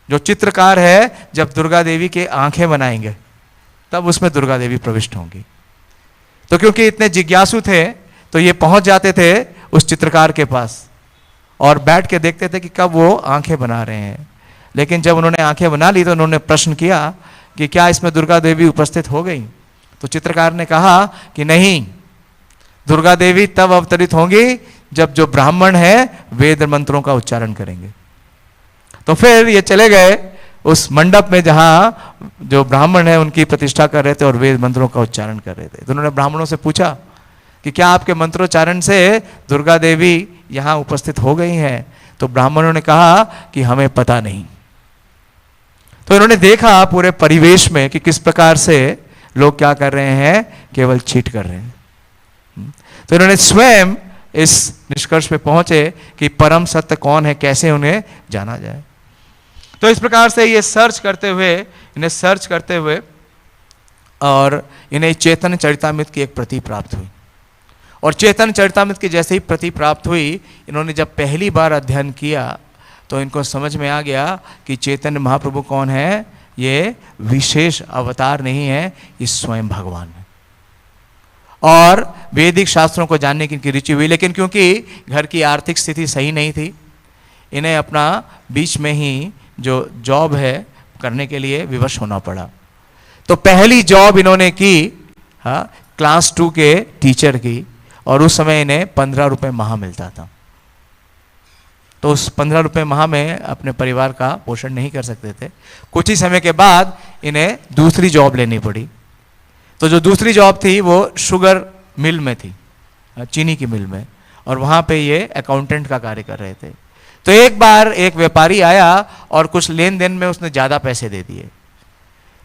जो चित्रकार है, जब दुर्गा देवी के आंखें बनाएंगे तब उसमें दुर्गा देवी प्रविष्ट होंगी। तो क्योंकि इतने जिज्ञासु थे तो ये पहुंच जाते थे उस चित्रकार के पास और बैठ के देखते थे कि कब वो आंखें बना रहे हैं। लेकिन जब उन्होंने आंखें बना ली तो उन्होंने प्रश्न किया कि क्या इसमें दुर्गा देवी उपस्थित हो गई। तो चित्रकार ने कहा कि नहीं, दुर्गा देवी तब अवतरित होंगी जब जो ब्राह्मण है वेद मंत्रों का उच्चारण करेंगे। तो फिर ये चले गए उस मंडप में जहां जो ब्राह्मण है उनकी प्रतिष्ठा कर रहे थे और वेद मंत्रों का उच्चारण कर रहे थे। तो उन्होंने ब्राह्मणों से पूछा कि क्या आपके मंत्रोच्चारण से दुर्गा देवी यहां उपस्थित हो गई हैं। तो ब्राह्मणों ने कहा कि हमें पता नहीं। तो इन्होंने देखा पूरे परिवेश में कि किस प्रकार से लोग क्या कर रहे हैं, केवल चीट कर रहे हैं। तो इन्होंने स्वयं इस निष्कर्ष पे पहुंचे कि परम सत्य कौन है, कैसे उन्हें जाना जाए। तो इस प्रकार से ये सर्च करते हुए और इन्हें चैतन्य चरितामृत की एक प्रति प्राप्त हुई। और चैतन्य चरितामृत की जैसे ही प्रति प्राप्त हुई, इन्होंने जब पहली बार अध्ययन किया तो इनको समझ में आ गया कि चैतन्य महाप्रभु कौन है, ये विशेष अवतार नहीं है, ये स्वयं भगवान है। और वैदिक शास्त्रों को जानने की इनकी रुचि हुई, लेकिन क्योंकि घर की आर्थिक स्थिति सही नहीं थी, इन्हें अपना बीच में ही जो जॉब है करने के लिए विवश होना पड़ा। तो पहली जॉब इन्होंने की क्लास 2 के टीचर की, और उस समय इन्हें 15 रुपये माह मिलता था। तो उस 15 रुपये माह में अपने परिवार का पोषण नहीं कर सकते थे। कुछ ही समय के बाद इन्हें दूसरी जॉब लेनी पड़ी। तो जो दूसरी जॉब थी वो शुगर मिल में थी, चीनी की मिल में, और वहाँ पे ये अकाउंटेंट का कार्य कर रहे थे। तो एक बार एक व्यापारी आया और कुछ लेन देन में उसने ज़्यादा पैसे दे दिए।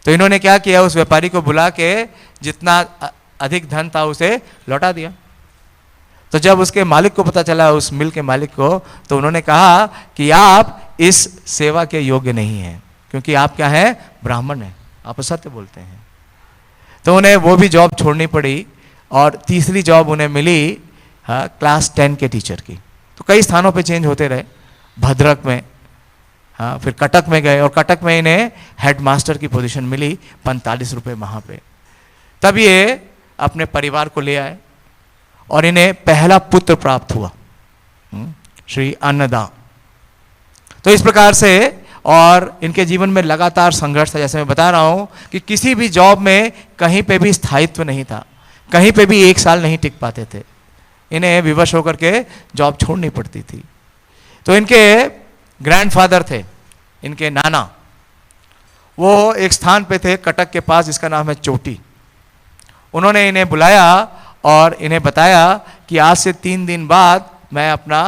तो इन्होंने क्या किया, उस व्यापारी को बुला के जितना अधिक धन था उसे लौटा दिया। तो जब उसके मालिक को पता चला, उस मिल के मालिक को, तो उन्होंने कहा कि आप इस सेवा के योग्य नहीं हैं, क्योंकि आप क्या हैं, ब्राह्मण हैं, आप असत्य बोलते हैं। तो उन्हें वो भी जॉब छोड़नी पड़ी और तीसरी जॉब उन्हें मिली क्लास 10 के टीचर की। तो कई स्थानों पे चेंज होते रहे, भद्रक में, फिर कटक में गए, और कटक में इन्हें हेडमास्टर की पोजीशन मिली 45 रुपये माह पे। तब ये अपने परिवार को ले आए और इन्हें पहला पुत्र प्राप्त हुआ, श्री अन्नदा। तो इस प्रकार से, और इनके जीवन में लगातार संघर्ष था। जैसे मैं बता रहा हूं कि किसी भी जॉब में कहीं पे भी स्थायित्व नहीं था, कहीं पे भी 1 साल नहीं टिक पाते थे, इन्हें विवश होकर के जॉब छोड़नी पड़ती थी। तो इनके ग्रैंडफादर थे, इनके नाना, वो एक स्थान पे थे कटक के पास जिसका नाम है चोटी। उन्होंने इन्हें बुलाया और इन्हें बताया कि आज से 3 दिन बाद मैं अपना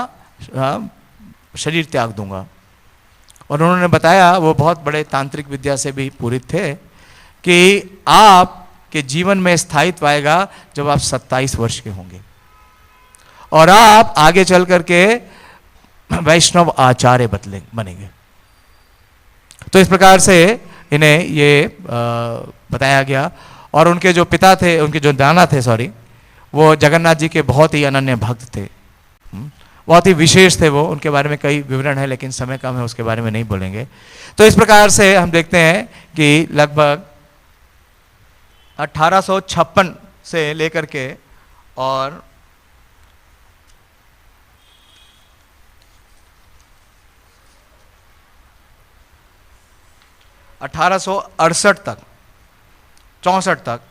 शरीर त्याग दूंगा। और उन्होंने बताया, वो बहुत बड़े तांत्रिक विद्या से भी पूरित थे, कि आपके जीवन में स्थायित्व आएगा जब आप 27 वर्ष के होंगे और आप आगे चल करके वैष्णव आचार्य बनेंगे। तो इस प्रकार से इन्हें ये बताया गया। और उनके जो पिता थे, उनके जो नाना थे, वो जगन्नाथ जी के बहुत ही अनन्य भक्त थे, बहुत ही विशेष थे वो। उनके बारे में कई विवरण है, लेकिन समय कम है, उसके बारे में नहीं बोलेंगे। तो इस प्रकार से हम देखते हैं कि लगभग 1856 से लेकर के और 1868 तक, 64 तक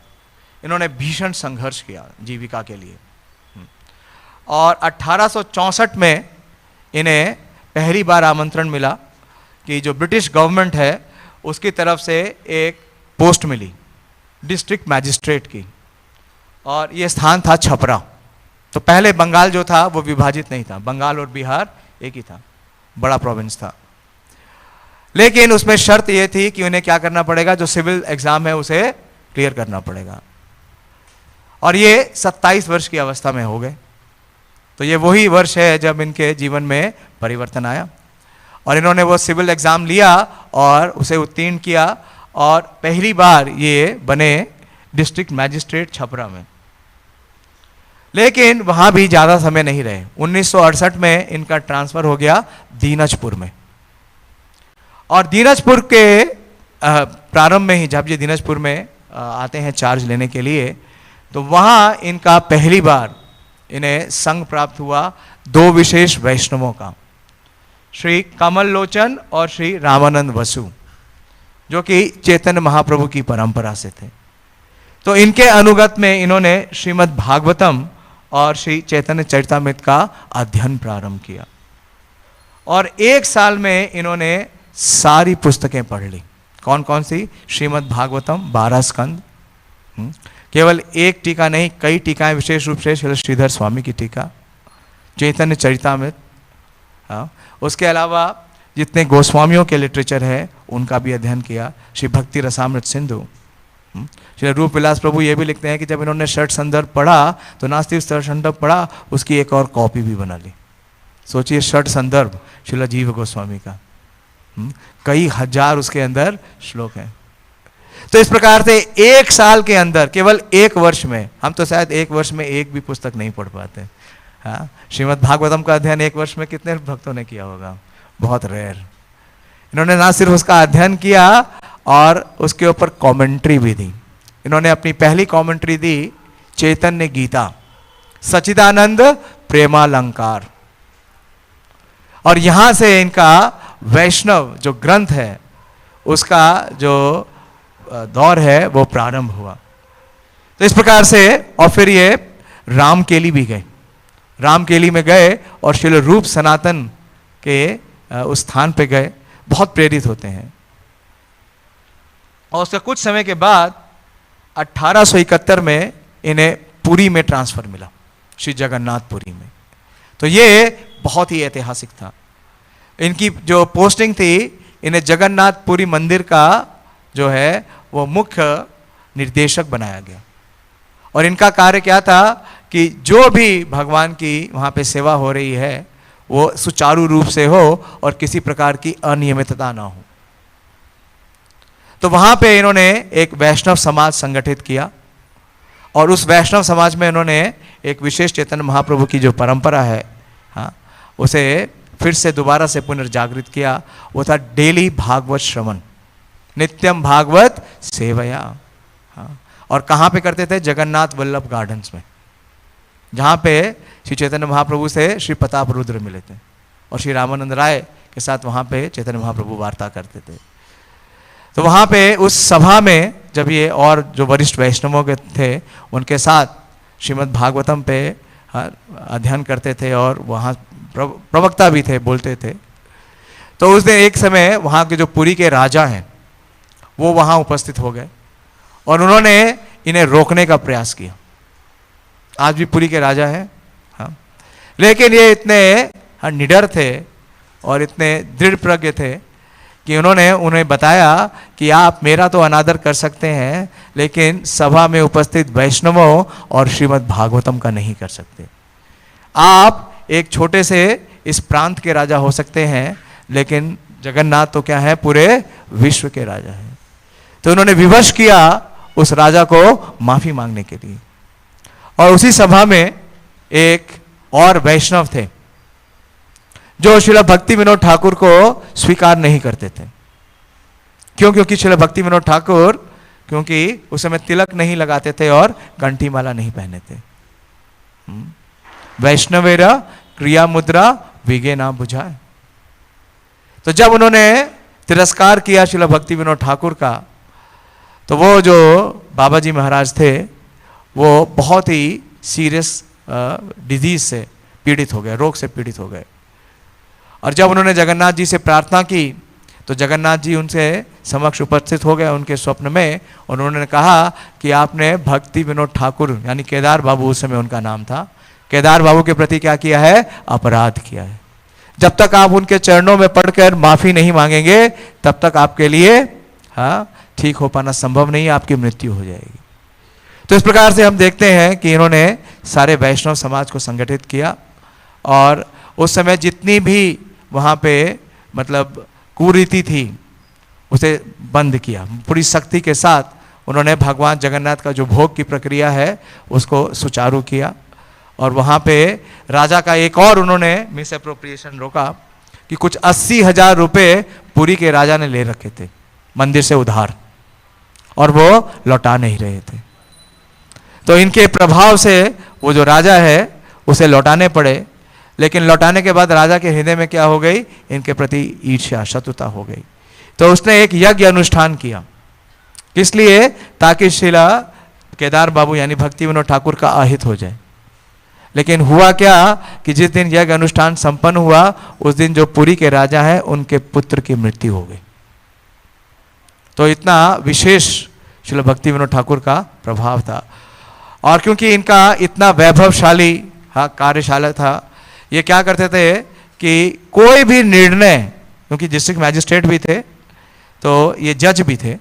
इन्होंने भीषण संघर्ष किया जीविका के लिए। और 1864 में इन्हें पहली बार आमंत्रण मिला कि जो ब्रिटिश गवर्नमेंट है उसकी तरफ से एक पोस्ट मिली डिस्ट्रिक्ट मैजिस्ट्रेट की, और ये स्थान था छपरा। तो पहले बंगाल जो था वो विभाजित नहीं था, बंगाल और बिहार एक ही था, बड़ा प्रोविंस था। लेकिन उसमें शर्त ये थी कि उन्हें क्या करना पड़ेगा, जो सिविल एग्जाम है उसे क्लियर करना पड़ेगा। और ये 27 वर्ष की अवस्था में हो गए। तो ये वही वर्ष है जब इनके जीवन में परिवर्तन आया और इन्होंने वो सिविल एग्जाम लिया और उसे उत्तीर्ण किया और पहली बार ये बने डिस्ट्रिक्ट मैजिस्ट्रेट छपरा में। लेकिन वहाँ भी ज़्यादा समय नहीं रहे। 1968 में इनका ट्रांसफ़र हो गया दीनाजपुर में। और दीनाजपुर के प्रारंभ में ही जब ये दीनाजपुर में आते हैं चार्ज लेने के लिए, तो वहाँ इनका पहली बार इन्हें संग प्राप्त हुआ दो विशेष वैष्णवों का, श्री कमल लोचन और श्री रामानंद वसु, जो कि चैतन्य महाप्रभु की परंपरा से थे। तो इनके अनुगत में इन्होंने श्रीमद् भागवतम और श्री चैतन्य चरितामृत का अध्ययन प्रारंभ किया। और एक साल में इन्होंने सारी पुस्तकें पढ़ ली। कौन कौन सी? श्रीमद् भागवतम 12 स्कंद, केवल एक टीका नहीं, कई टीकाएं, विशेष रूप से श्री श्रीधर स्वामी की टीका, चैतन्य चरितामृत, उसके अलावा जितने गोस्वामियों के लिटरेचर है उनका भी अध्ययन किया। श्री भक्ति रसामृत सिंधु, श्री रूप विलास प्रभु ये भी लिखते हैं कि जब इन्होंने षट संदर्भ पढ़ा तो ना सिर्फ षट संदर्भ पढ़ा, उसकी एक और कॉपी भी बना ली। सोचिए, षट संदर्भ श्रील जीव गोस्वामी का, कई हजार उसके अंदर श्लोक हैं। तो इस प्रकार से एक साल के अंदर, केवल एक वर्ष में, हम तो शायद एक वर्ष में एक भी पुस्तक नहीं पढ़ पाते। हाँ, श्रीमद् भागवतम का अध्ययन एक वर्ष में कितने भक्तों ने किया होगा? बहुत रेयर। इन्होंने ना सिर्फ उसका अध्ययन किया और उसके ऊपर कमेंट्री भी दी। इन्होंने अपनी पहली कमेंट्री दी चैतन्य गीता, सच्चिदानंद प्रेमालंकार। और यहां से इनका वैष्णव जो ग्रंथ है उसका जो दौर है वो प्रारंभ हुआ। तो इस प्रकार से, और फिर ये रामकेली भी गए। रामकेली में गए और श्रील रूप सनातन के उस स्थान पे गए, बहुत प्रेरित होते हैं। और उसके कुछ समय के बाद 1871 में इन्हें पुरी में ट्रांसफर मिला, श्री जगन्नाथपुरी में। तो ये बहुत ही ऐतिहासिक था। इनकी जो पोस्टिंग थी, इन्हें जगन्नाथपुरी मंदिर का जो है वो मुख्य निर्देशक बनाया गया। और इनका कार्य क्या था कि जो भी भगवान की वहाँ पे सेवा हो रही है वो सुचारू रूप से हो और किसी प्रकार की अनियमितता ना हो। तो वहाँ पे इन्होंने एक वैष्णव समाज संगठित किया और उस वैष्णव समाज में इन्होंने एक विशेष चैतन्य महाप्रभु की जो परंपरा है, हाँ, उसे फिर से दोबारा से पुनर्जागृत किया। वो था डेली भागवत श्रवण, नित्यम भागवत सेवया। हाँ, और कहाँ पे करते थे? जगन्नाथ वल्लभ गार्डन्स में, जहाँ पे श्री चैतन्य महाप्रभु से श्री प्रताप रुद्र मिले थे और श्री रामानंद राय के साथ वहाँ पे चैतन्य महाप्रभु वार्ता करते थे। तो वहाँ पे उस सभा में जब ये और जो वरिष्ठ वैष्णवों के थे उनके साथ श्रीमद् भागवतम पे अध्ययन करते थे और वहाँ प्रवक्ता भी थे, बोलते थे। तो उस दिन एक समय वहाँ के जो पुरी के राजा हैं वो वहाँ उपस्थित हो गए और उन्होंने इन्हें रोकने का प्रयास किया। आज भी पुरी के राजा हैं, हाँ, लेकिन ये इतने निडर थे और इतने दृढ़ प्रज्ञ थे कि उन्होंने उन्हें बताया कि आप मेरा तो अनादर कर सकते हैं लेकिन सभा में उपस्थित वैष्णवों और श्रीमद् भागवतम का नहीं कर सकते। आप एक छोटे से इस प्रांत के राजा हो सकते हैं लेकिन जगन्नाथ तो क्या है, पूरे विश्व के राजा हैं। तो उन्होंने विवश किया उस राजा को माफी मांगने के लिए। और उसी सभा में एक और वैष्णव थे जो श्रील भक्ति विनोद ठाकुर को स्वीकार नहीं करते थे। क्यों? क्योंकि श्रील भक्ति विनोद ठाकुर क्योंकि उस समय तिलक नहीं लगाते थे और कंठी माला नहीं पहने थे। वैष्णवेरा क्रिया मुद्रा विगे ना बुझाए। तो जब उन्होंने तिरस्कार किया श्रील भक्ति विनोद ठाकुर का, तो वो जो बाबा जी महाराज थे वो बहुत ही सीरियस डिजीज से पीड़ित हो गए, रोग से पीड़ित हो गए। और जब उन्होंने जगन्नाथ जी से प्रार्थना की तो जगन्नाथ जी उनसे समक्ष उपस्थित हो गए उनके स्वप्न में। उन्होंने कहा कि आपने भक्ति विनोद ठाकुर यानी केदार बाबू, उस समय उनका नाम था, केदार बाबू के प्रति क्या किया है? अपराध किया है। जब तक आप उनके चरणों में पड़कर माफी नहीं मांगेंगे तब तक आपके लिए ठीक हो पाना संभव नहीं है, आपकी मृत्यु हो जाएगी। तो इस प्रकार से हम देखते हैं कि इन्होंने सारे वैष्णव समाज को संगठित किया और उस समय जितनी भी वहाँ पे मतलब कुरीति थी उसे बंद किया। पूरी शक्ति के साथ उन्होंने भगवान जगन्नाथ का जो भोग की प्रक्रिया है उसको सुचारू किया। और वहाँ पे राजा का एक और उन्होंने मिस अप्रोप्रिएशन रोका कि कुछ 80,000 रुपये पुरी के राजा ने ले रखे थे मंदिर से उधार, और वो लौटा नहीं रहे थे। तो इनके प्रभाव से वो जो राजा है उसे लौटाने पड़े, लेकिन लौटाने के बाद राजा के हृदय में क्या हो गई, इनके प्रति ईर्ष्या शत्रुता हो गई। तो उसने एक यज्ञ अनुष्ठान किया, किस लिए, ताकि शिला केदार बाबू यानी भक्ति विनोद ठाकुर का आहित हो जाए। लेकिन हुआ क्या कि जिस दिन यज्ञ अनुष्ठान संपन्न हुआ उस दिन जो पुरी के राजा हैं उनके पुत्र की मृत्यु हो गई। तो इतना विशेष शिला भक्ति विनोद ठाकुर का प्रभाव था। और क्योंकि इनका इतना वैभवशाली कार्यशाला था, ये क्या करते थे कि कोई भी निर्णय, क्योंकि डिस्ट्रिक्ट मैजिस्ट्रेट भी थे तो ये जज भी थे,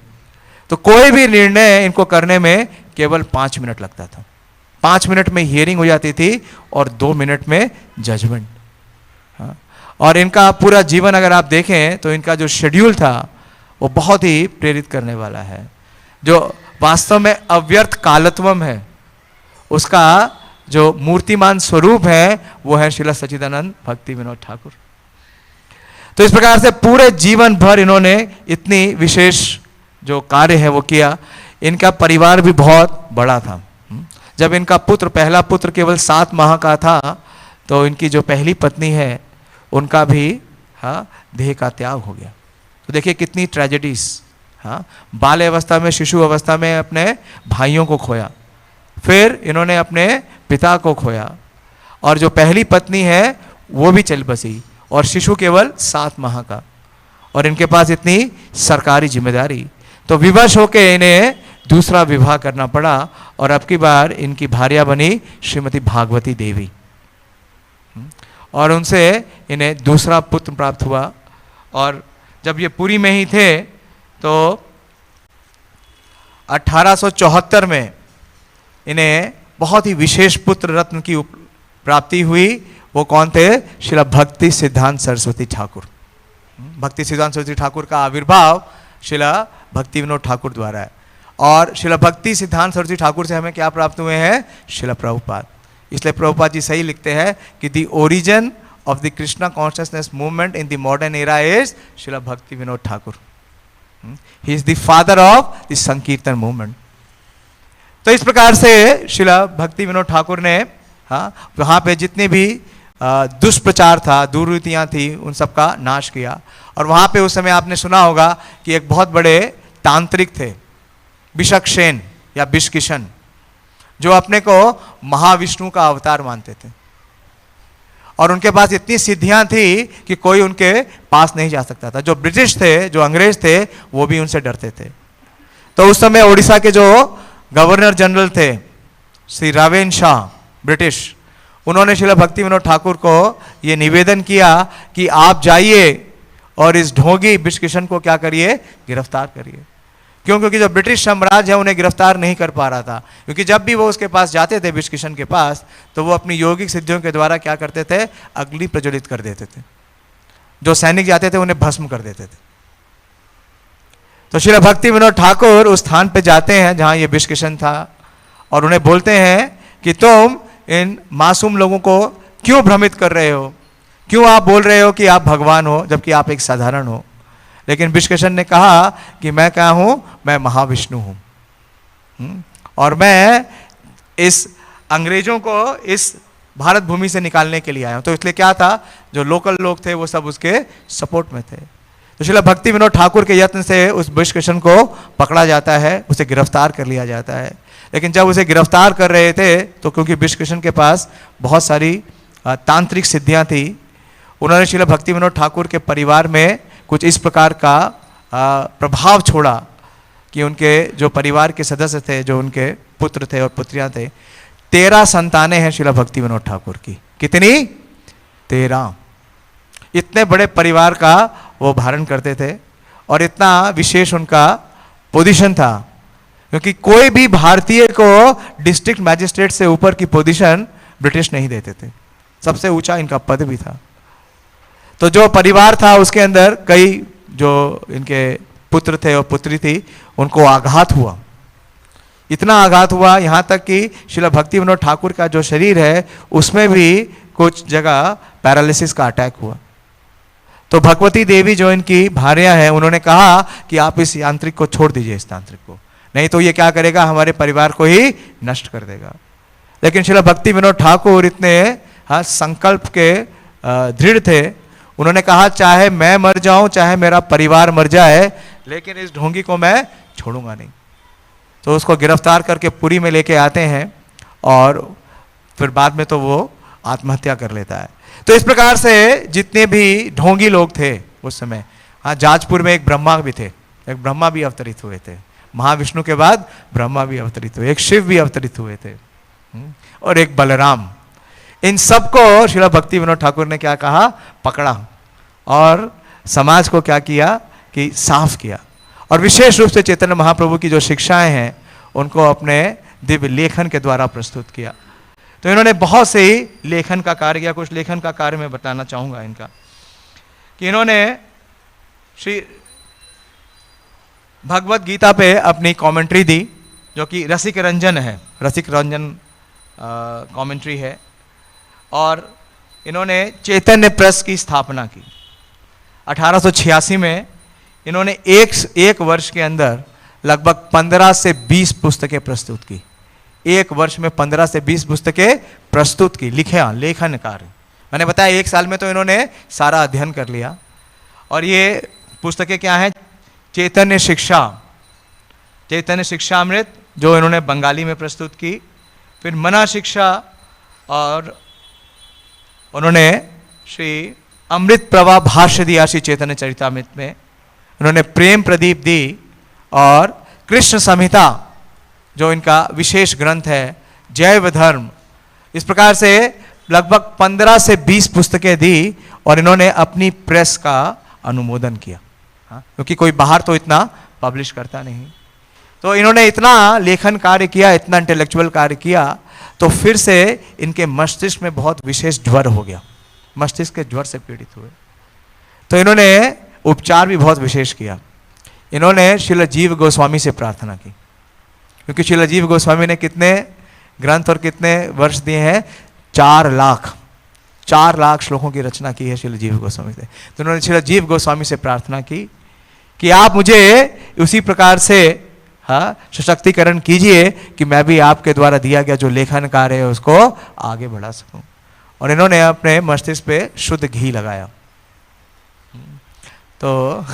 तो कोई भी निर्णय इनको करने में केवल 5 मिनट लगता था। 5 मिनट में हियरिंग हो जाती थी और 2 मिनट में जजमेंट। हाँ, और इनका पूरा जीवन अगर आप देखें तो इनका जो शेड्यूल था वो बहुत ही प्रेरित करने वाला है। जो वास्तव में अव्यर्थ कालत्वम है उसका जो मूर्तिमान स्वरूप है वो है श्रील सच्चिदानंद भक्ति विनोद ठाकुर। तो इस प्रकार से पूरे जीवन भर इन्होंने इतनी विशेष जो कार्य है वो किया। इनका परिवार भी बहुत बड़ा था। जब इनका पुत्र, पहला पुत्र केवल 7 माह का था तो इनकी जो पहली पत्नी है उनका भी देह का त्याग हो गया। तो देखिए कितनी ट्रेजेडीज। बाल्य अवस्था में, शिशु अवस्था में अपने भाइयों को खोया, फिर इन्होंने अपने पिता को खोया, और जो पहली पत्नी है वो भी चल बसी, और शिशु केवल 7 माह का, और इनके पास इतनी सरकारी जिम्मेदारी। तो विवश होकर इन्हें दूसरा विवाह करना पड़ा, और अब की बार इनकी भार्या बनी श्रीमती भागवती देवी, और उनसे इन्हें दूसरा पुत्र प्राप्त हुआ। और जब ये पुरी में ही थे तो 1874 में इन्हें बहुत ही विशेष पुत्र रत्न की प्राप्ति हुई। वो कौन थे? श्रील भक्ति सिद्धांत सरस्वती ठाकुर। भक्ति सिद्धांत सरस्वती ठाकुर का आविर्भाव श्रील भक्ति विनोद ठाकुर द्वारा है। और श्रील भक्ति सिद्धांत सरस्वती ठाकुर से हमें क्या प्राप्त हुए हैं? श्रील प्रभुपाद। इसलिए प्रभुपाद जी सही लिखते हैं कि the origin of the Krishna consciousness movement in the modern era is Srila Bhakti Vinod Thakur. He is the father of the sankirtan movement. तो इस प्रकार से श्रील भक्ति विनोद ठाकुर ने वहाँ पे जितने भी दुष्प्रचार था, दुर्नीतियाँ थी, उन सब का नाश किया। और वहाँ पे उस समय आपने सुना होगा कि एक बहुत बड़े तांत्रिक थे, बिशकसेन या बिशकिशन, जो अपने को महाविष्णु का अवतार मानते थे, और उनके पास इतनी सिद्धियां थी कि कोई उनके पास नहीं जा सकता था। जो ब्रिटिश थे, जो अंग्रेज थे, वो भी उनसे डरते थे। तो उस समय उड़ीसा के जो गवर्नर जनरल थे श्री रावेन शाह, ब्रिटिश, उन्होंने श्रील भक्ति विनोद ठाकुर को ये निवेदन किया कि आप जाइए और इस ढोंगी बिशकिशन को क्या करिए? गिरफ्तार करिए। क्यों? क्योंकि जो ब्रिटिश साम्राज्य है उन्हें गिरफ्तार नहीं कर पा रहा था, क्योंकि जब भी वो उसके पास जाते थे, बिशकिशन के पास, तो वो अपनी यौगिक सिद्धियों के द्वारा क्या करते थे? अग्नि प्रज्वलित कर देते थे। जो सैनिक जाते थे उन्हें भस्म कर देते थे। तो श्रील भक्ति विनोद ठाकुर उस स्थान पे जाते हैं जहां ये बिशकिशन था, और उन्हें बोलते हैं कि तुम इन मासूम लोगों को क्यों भ्रमित कर रहे हो? क्यों आप बोल रहे हो कि आप भगवान हो जबकि आप एक साधारण हो? लेकिन बिशकिशन ने कहा कि मैं क्या हूं? मैं महाविष्णु हूं, और मैं इस अंग्रेजों को इस भारत भूमि से निकालने के लिए आया हूं। तो इसलिए क्या था, जो लोकल लोग थे वो सब उसके सपोर्ट में थे। तो श्रील भक्ति विनोद ठाकुर के यत्न से उस बिशकिशन को पकड़ा जाता है, उसे गिरफ्तार कर लिया जाता है। लेकिन जब उसे गिरफ्तार कर रहे थे तो क्योंकि बिशकिशन के पास बहुत सारी तांत्रिक सिद्धियां थी, उन्होंने श्रील भक्ति विनोद ठाकुर के परिवार में कुछ इस प्रकार का प्रभाव छोड़ा कि उनके जो परिवार के सदस्य थे, जो उनके पुत्र थे और पुत्रियां थे, 13 संतानें हैं श्रील भक्ति विनोद ठाकुर की। कितनी? 13। इतने बड़े परिवार का वो धारण करते थे, और इतना विशेष उनका पोजीशन था, क्योंकि कोई भी भारतीय को डिस्ट्रिक्ट मैजिस्ट्रेट से ऊपर की पोजीशन ब्रिटिश नहीं देते थे। सबसे ऊंचा इनका पद भी था। तो जो परिवार था उसके अंदर कई जो इनके पुत्र थे और पुत्री थी, उनको आघात हुआ। इतना आघात हुआ यहाँ तक कि श्रील भक्ति विनोद ठाकुर का जो शरीर है उसमें भी कुछ जगह पैरालिसिस का अटैक हुआ। तो भगवती देवी जो इनकी भार्या है, उन्होंने कहा कि आप इस यांत्रिक को छोड़ दीजिए, इस तांत्रिक को, नहीं तो ये क्या करेगा, हमारे परिवार को ही नष्ट कर देगा। लेकिन श्रील भक्ति विनोद ठाकुर इतने संकल्प के दृढ़ थे, उन्होंने कहा चाहे मैं मर जाऊं, चाहे मेरा परिवार मर जाए, लेकिन इस ढोंगी को मैं छोड़ूंगा नहीं। तो उसको गिरफ्तार करके पुरी में लेके आते हैं और फिर बाद में तो वो आत्महत्या कर लेता है। तो इस प्रकार से जितने भी ढोंगी लोग थे उस समय, हाँ, जाजपुर में एक ब्रह्मा भी थे, एक ब्रह्मा भी अवतरित हुए थे, महाविष्णु के बाद ब्रह्मा भी अवतरित हुए, एक शिव भी अवतरित हुए थे और एक बलराम। इन सबको श्रील भक्ति विनोद ठाकुर ने क्या कहा, पकड़ा और समाज को क्या किया कि साफ किया। और विशेष रूप से चैतन्य महाप्रभु की जो शिक्षाएं हैं उनको अपने दिव्य लेखन के द्वारा प्रस्तुत किया। तो इन्होंने बहुत से ही लेखन का कार्य किया। कुछ लेखन का कार्य मैं बताना चाहूंगा इनका, कि इन्होंने श्री भगवत गीता पे अपनी कमेंट्री दी, जो कि रसिक रंजन है, रसिक रंजन कमेंट्री है। और इन्होंने चैतन्य प्रेस की स्थापना की 1886 में। इन्होंने एक वर्ष के अंदर लगभग 15 से 20 पुस्तकें प्रस्तुत की। एक वर्ष में 15 से 20 पुस्तकें प्रस्तुत की, लेखन कार्य। मैंने बताया एक साल में तो इन्होंने सारा अध्ययन कर लिया। और ये पुस्तकें क्या हैं, चैतन्य शिक्षा, चैतन्य शिक्षामृत जो इन्होंने बंगाली में प्रस्तुत की, फिर मना शिक्षा, और उन्होंने श्री अमृत प्रवाह भाष्य दिया श्री चैतन्य चरितामृत में, उन्होंने प्रेम प्रदीप दी, और कृष्ण संहिता जो इनका विशेष ग्रंथ है, जैव धर्म। इस प्रकार से लगभग 15 से 20 पुस्तकें दी और इन्होंने अपनी प्रेस का अनुमोदन किया, क्योंकि कोई बाहर तो इतना पब्लिश करता नहीं। तो इन्होंने इतना लेखन कार्य किया, इतना इंटेलेक्चुअल कार्य किया, तो फिर से इनके मस्तिष्क में बहुत विशेष ज्वर हो गया, मस्तिष्क के ज्वर से पीड़ित हुए। तो इन्होंने उपचार भी बहुत विशेष किया। इन्होंने श्रील जीव गोस्वामी से प्रार्थना की, क्योंकि श्रील जीव गोस्वामी ने कितने ग्रंथ और कितने वर्ष दिए हैं, 4 लाख श्लोकों की रचना की है श्रील जीव गोस्वामी से। तो उन्होंने श्रील जीव गोस्वामी से प्रार्थना की कि आप मुझे उसी प्रकार से सशक्तिकरण कीजिए कि मैं भी आपके द्वारा दिया गया जो लेखन कार्य है उसको आगे बढ़ा सकूं। और इन्होंने अपने मस्तिष्क पे शुद्ध घी लगाया। तो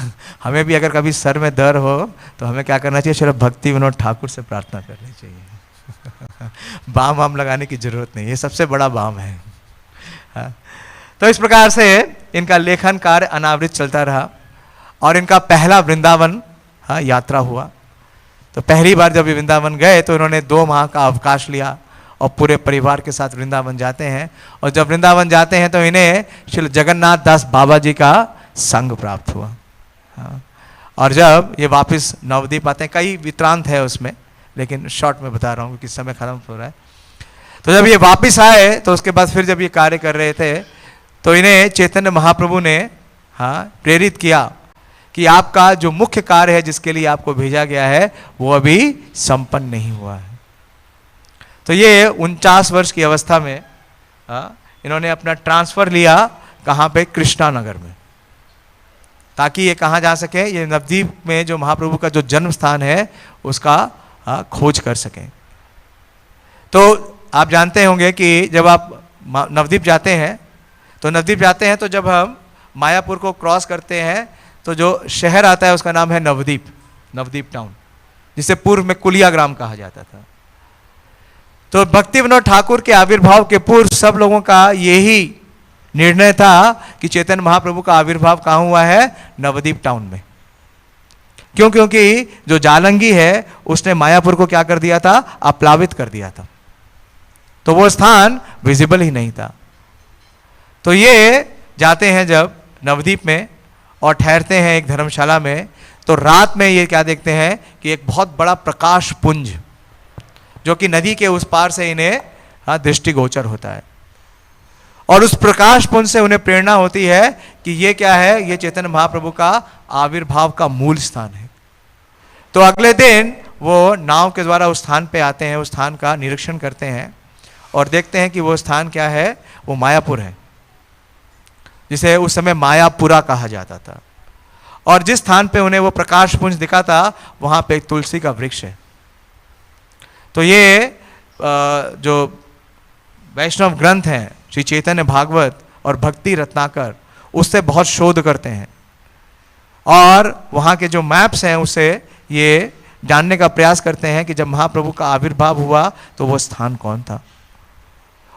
हमें भी अगर कभी सर में दर्द हो तो हमें क्या करना चाहिए, सिर्फ भक्ति विनोद ठाकुर से प्रार्थना करनी चाहिए। बाम वाम लगाने की जरूरत नहीं, ये सबसे बड़ा बाम है। तो इस प्रकार से इनका लेखन कार्य अनावृत चलता रहा। और इनका पहला वृंदावन यात्रा हुआ। तो पहली बार जब वृंदावन गए तो इन्होंने 2 माह का अवकाश लिया और पूरे परिवार के साथ वृंदावन जाते हैं। और जब वृंदावन जाते हैं तो इन्हें श्री जगन्नाथ दास बाबा जी का संग प्राप्त हुआ। और जब ये वापस नवद्वीप आते हैं, कई वित्रांत है उसमें, लेकिन शॉर्ट में बता रहा हूँ क्योंकि समय खत्म हो रहा है। तो जब ये वापस आए तो उसके बाद फिर जब ये कार्य कर रहे थे तो इन्हें चैतन्य महाप्रभु ने प्रेरित किया कि आपका जो मुख्य कार्य है जिसके लिए आपको भेजा गया है वो अभी संपन्न नहीं हुआ है। तो ये 49 वर्ष की अवस्था में इन्होंने अपना ट्रांसफर लिया, कहाँ पे, कृष्णा नगर में, ताकि ये कहाँ जा सके, ये नवद्वीप में जो महाप्रभु का जो जन्म स्थान है उसका खोज कर सकें। तो आप जानते होंगे कि जब आप नवद्वीप जाते हैं तो जब हम मायापुर को क्रॉस करते हैं तो जो शहर आता है उसका नाम है नवद्वीप टाउन, जिसे पूर्व में कुलियाग्राम कहा जाता था। तो भक्ति विनोद ठाकुर के आविर्भाव के पूर्व सब लोगों का यही निर्णय था कि चैतन्य महाप्रभु का आविर्भाव कहाँ हुआ है, नवद्वीप टाउन में। क्यों? क्योंकि जो जालंगी है उसने मायापुर को क्या कर दिया था, अप्लावित कर दिया था, तो वो स्थान विजिबल ही नहीं था। तो ये जाते हैं जब नवद्वीप में और ठहरते हैं एक धर्मशाला में, तो रात में ये क्या देखते हैं कि एक बहुत बड़ा प्रकाश पुंज जो कि नदी के उस पार से इन्हें दृष्टिगोचर होता है। और उस प्रकाश पुंज से उन्हें प्रेरणा होती है कि ये क्या है, ये चैतन्य महाप्रभु का आविर्भाव का मूल स्थान है। तो अगले दिन वो नाव के द्वारा उस स्थान पे आते हैं, उस स्थान का निरीक्षण करते हैं और देखते हैं कि वो स्थान क्या है, वो मायापुर है, जिसे उस समय मायापुरा कहा जाता था। और जिस स्थान पे उन्हें वो प्रकाश पुंज दिखा था, वहां पे एक तुलसी का वृक्ष है। तो ये जो वैष्णव ग्रंथ हैं, श्री चैतन्य भागवत और भक्ति रत्नाकर, उससे बहुत शोध करते हैं और वहाँ के जो मैप्स हैं उससे ये जानने का प्रयास करते हैं कि जब महाप्रभु का आविर्भाव हुआ तो वो स्थान कौन था।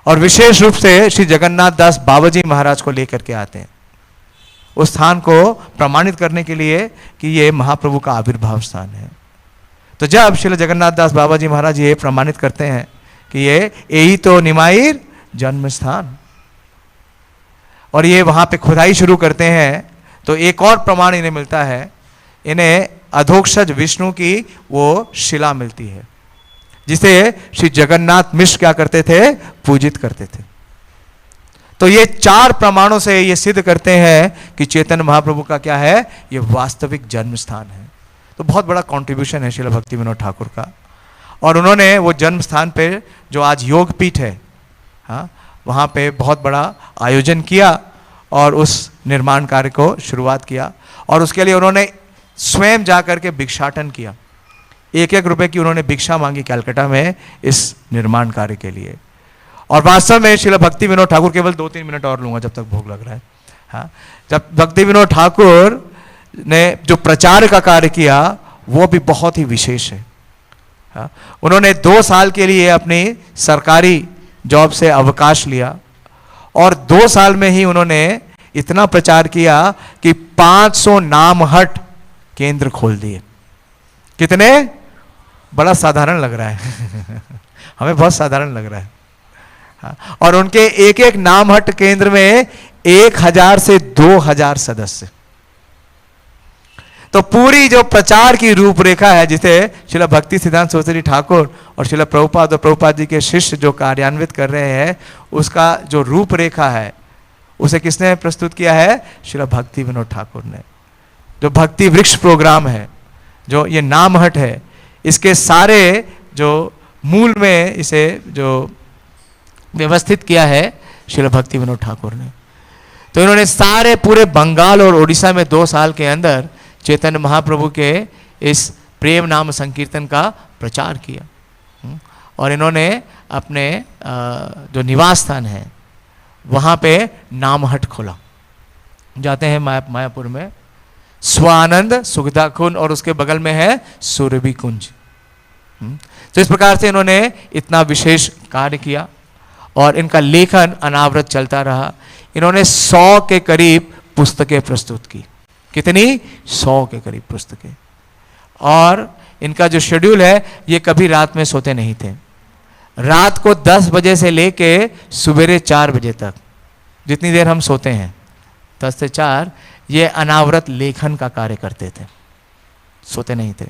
और विशेष रूप से श्री जगन्नाथ दास बाबाजी महाराज को लेकर के आते हैं उस स्थान को प्रमाणित करने के लिए कि ये महाप्रभु का आविर्भाव स्थान है। तो जब श्री जगन्नाथ दास बाबाजी महाराज ये प्रमाणित करते हैं कि ये यही तो निमाईर जन्म स्थान, और ये वहां पे खुदाई शुरू करते हैं, तो एक और प्रमाण इन्हें मिलता है। इन्हें अधोक्षज विष्णु की वो शिला मिलती है जिसे श्री जगन्नाथ मिश्र क्या करते थे, पूजित करते थे। तो ये 4 प्रमाणों से ये सिद्ध करते हैं कि चैतन्य महाप्रभु का क्या है, ये वास्तविक जन्म स्थान है। तो बहुत बड़ा कंट्रीब्यूशन है श्रील भक्ति विनोद ठाकुर का। और उन्होंने वो जन्म स्थान पे जो आज योग पीठ है, हाँ, वहाँ पे बहुत बड़ा आयोजन किया और उस निर्माण कार्य को शुरुआत किया। और उसके लिए उन्होंने स्वयं जा करके भिक्षाटन किया, 1-1 रुपए की उन्होंने भिक्षा मांगी कलकत्ता में इस निर्माण कार्य के लिए। और वास्तव में श्रील भक्ति विनोद ठाकुर, केवल 2-3 मिनट और लूंगा जब तक भोग लग रहा है, हाँ, जब भक्ति विनोद ठाकुर ने जो प्रचार का कार्य किया वो भी बहुत ही विशेष है। हाँ, उन्होंने 2 साल के लिए अपनी सरकारी जॉब से अवकाश लिया और 2 साल में ही उन्होंने इतना प्रचार किया कि 500 नामहट केंद्र खोल दिए। कितने? बड़ा साधारण लग रहा है हमें बहुत साधारण लग रहा है। हाँ, और उनके एक-एक नामहट केंद्र में 1000 से 2000 सदस्य। तो पूरी जो प्रचार की रूपरेखा है, जिसे श्रील भक्ति सिद्धांत सरस्वती ठाकुर और श्रील प्रभुपाद और प्रभुपाद जी के शिष्य जो कार्यान्वित कर रहे हैं, उसका जो रूपरेखा है उसे किसने प्रस्तुत किया है? श्रील भक्ति विनोद ठाकुर ने। जो भक्ति वृक्ष प्रोग्राम है, जो ये नामहट है, इसके सारे जो मूल में इसे जो व्यवस्थित किया है श्रील भक्ति विनोद ठाकुर ने। तो इन्होंने सारे पूरे बंगाल और उड़ीसा में 2 साल के अंदर चैतन्य महाप्रभु के इस प्रेम नाम संकीर्तन का प्रचार किया। और इन्होंने अपने जो निवास स्थान है वहाँ पे नामहट खोला। जाते हैं मायापुर में स्वानंद सुखदा कुंज और उसके बगल में है सुरभि कुंज। तो इस प्रकार से इन्होंने इतना विशेष कार्य किया और इनका लेखन अनावरत चलता रहा। इन्होंने 100 के करीब पुस्तकें प्रस्तुत की। कितनी? 100 के करीब पुस्तकें। और इनका जो शेड्यूल है, ये कभी रात में सोते नहीं थे। रात को 10 बजे से लेके सवेरे 4 बजे तक, जितनी देर हम सोते हैं 10 से 4, ये अनावरत लेखन का कार्य करते थे, सोते नहीं थे।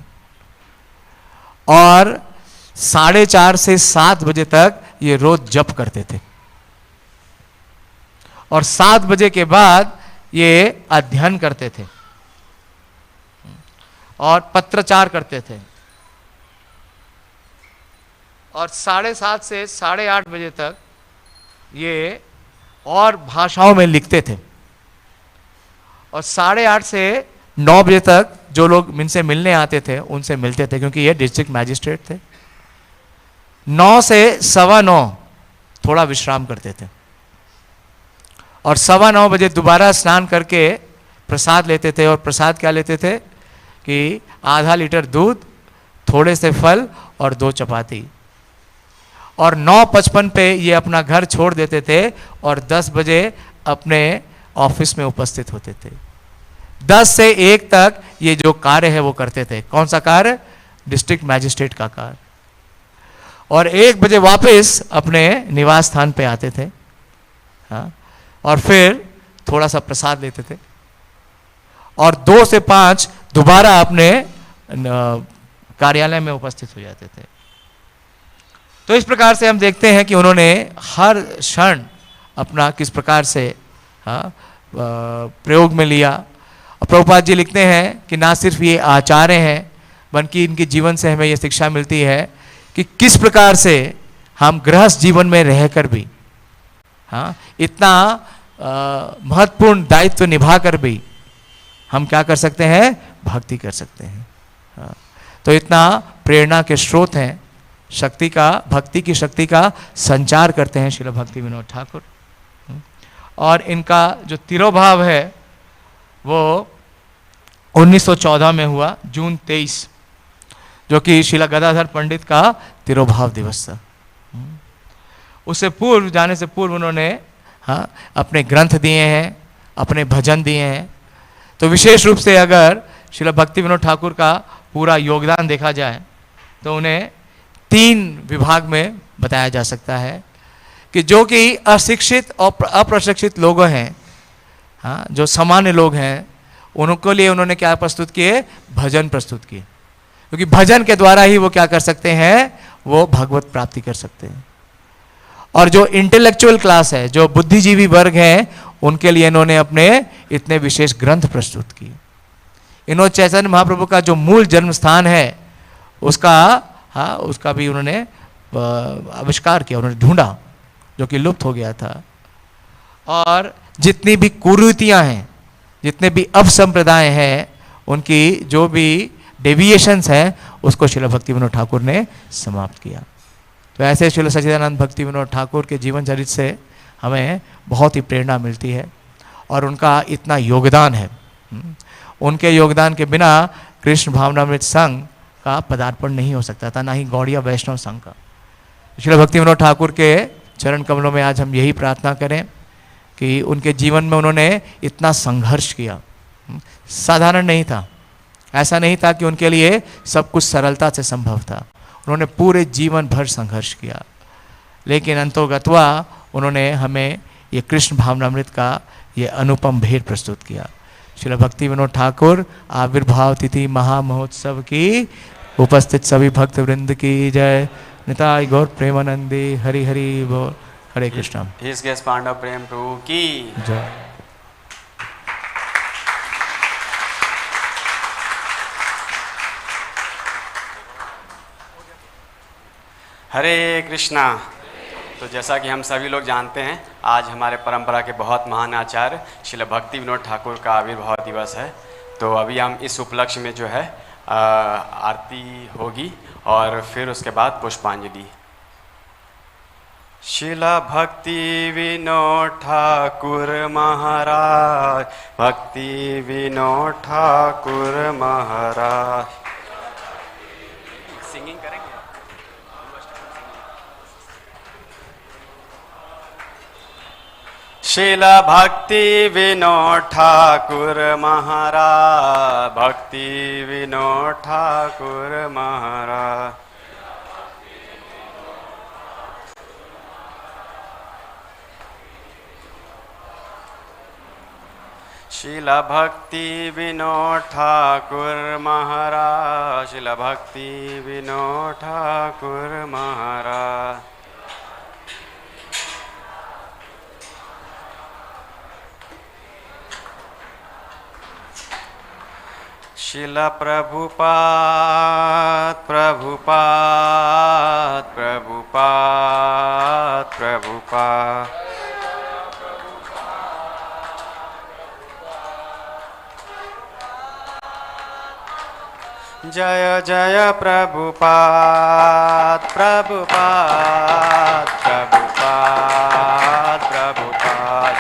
और 4:30 से 7 बजे तक ये रोज जप करते थे। और 7 बजे के बाद ये अध्ययन करते थे और पत्रचार करते थे। और 7:30 से 8:30 बजे तक ये और भाषाओं में लिखते थे। और 8:30 से 9 बजे तक जो लोग इनसे मिलने आते थे उनसे मिलते थे, क्योंकि ये डिस्ट्रिक्ट मैजिस्ट्रेट थे। 9 से 9:15 थोड़ा विश्राम करते थे और 9:15 बजे दोबारा स्नान करके प्रसाद लेते थे। और प्रसाद क्या लेते थे कि आधा लीटर दूध, थोड़े से फल और 2 चपाती। और 9:55 पे ये अपना घर छोड़ देते थे और 10 बजे अपने ऑफिस में उपस्थित होते थे। 10 से 1 तक ये जो कार्य है वो करते थे। कौन सा कार्य? डिस्ट्रिक्ट मैजिस्ट्रेट का कार्य। और 1 बजे वापस अपने निवास स्थान पे आते थे, हाँ, और फिर थोड़ा सा प्रसाद लेते थे और 2 से 5 दोबारा अपने कार्यालय में उपस्थित हो जाते थे। तो इस प्रकार से हम देखते हैं कि उन्होंने हर क्षण अपना किस प्रकार से, हाँ, प्रयोग में लिया। और प्रभुपाद जी लिखते हैं कि ना सिर्फ ये आचार्य हैं, बल्कि इनके जीवन से हमें यह शिक्षा मिलती है कि किस प्रकार से हम गृहस्थ जीवन में रहकर भी, हाँ, इतना महत्वपूर्ण दायित्व निभा कर भी हम क्या कर सकते हैं, भक्ति कर सकते हैं। हाँ, तो इतना प्रेरणा के स्रोत हैं, शक्ति का, भक्ति की शक्ति का संचार करते हैं श्रील भक्ति विनोद ठाकुर। और इनका जो तिरोभाव है वो 1914 में हुआ, जून 23, जो कि श्रील गदाधर पंडित का तिरोभाव दिवस था। उससे पूर्व, जाने से पूर्व उन्होंने, हाँ, अपने ग्रंथ दिए हैं, अपने भजन दिए हैं। तो विशेष रूप से अगर श्रील भक्ति विनोद ठाकुर का पूरा योगदान देखा जाए तो उन्हें 3 विभाग में बताया जा सकता है कि जो कि अशिक्षित और अप्रशिक्षित लोग हैं, हाँ, जो सामान्य लोग हैं, उनके लिए उन्होंने क्या प्रस्तुत किए, भजन प्रस्तुत किए, क्योंकि भजन के द्वारा ही वो क्या कर सकते हैं, वो भगवत प्राप्ति कर सकते हैं। और जो इंटेलेक्चुअल क्लास है, जो बुद्धिजीवी वर्ग हैं, उनके लिए इन्होंने अपने इतने विशेष ग्रंथ प्रस्तुत किए। इन्होंने चैतन्य महाप्रभु का जो मूल जन्म स्थान है उसका, हाँ, उसका भी उन्होंने आविष्कार किया, उन्होंने ढूंढा, जो कि लुप्त हो गया था। और जितनी भी कुरीतियां हैं, जितने भी अपसंप्रदाय हैं, उनकी जो भी डेविएशंस हैं, उसको श्रील भक्ति विनोद ठाकुर ने समाप्त किया। तो ऐसे श्रील सच्चिदानंद भक्ति विनोद ठाकुर के जीवन चरित्र से हमें बहुत ही प्रेरणा मिलती है और उनका इतना योगदान है। उनके योगदान के बिना कृष्ण भावनामृत संघ का पदार्पण नहीं हो सकता था, ना ही गौड़िया वैष्णव संघ का। श्रील भक्ति विनोद ठाकुर के चरण कमलों में आज हम यही प्रार्थना करें कि उनके जीवन में उन्होंने इतना संघर्ष किया, साधारण नहीं था। ऐसा नहीं था कि उनके लिए सब कुछ सरलता से संभव था। उन्होंने पूरे जीवन भर संघर्ष किया, लेकिन अंतोगत्वा उन्होंने हमें ये कृष्ण भावनामृत का ये अनुपम भेद प्रस्तुत किया। श्रील भक्ति विनोद ठाकुर आविर्भाव तिथि महामहोत्सव की उपस्थित सभी भक्त वृंद की जय। निताय गौर प्रेमानंदी, हरि हरि बोल। हरे कृष्ण। हिज गेस पांडव प्रेम प्रभु की जय। हरे कृष्णा। तो जैसा कि हम सभी लोग जानते हैं, आज हमारे परंपरा के बहुत महान आचार्य श्रील भक्ति विनोद ठाकुर का आविर्भाव दिवस है। तो अभी हम इस उपलक्ष्य में जो है आरती होगी और फिर उसके बाद पुष्पांजलि। श्रील भक्ति विनोद ठाकुर महाराज, भक्ति विनोद ठाकुर महाराज। सिंगिंग करेंगे। श्रील भक्ति विनोद ठाकुर महाराज, भक्ति विनोद ठाकुर महाराज। श्रील भक्ति विनोद ठाकुर महाराज, श्रील भक्ति विनोद ठाकुर महाराज। श्रील प्रभुपाद प्रभुपाद प्रभुपाद प्रभुपाद। जय जय प्रभुपाद प्रभुपाद प्रभुपाद प्रभुपाद।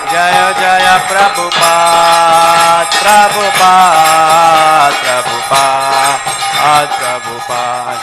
जय जय प्रभुपाद प्रभुपाद प्रभुपाद प्रभुपाद।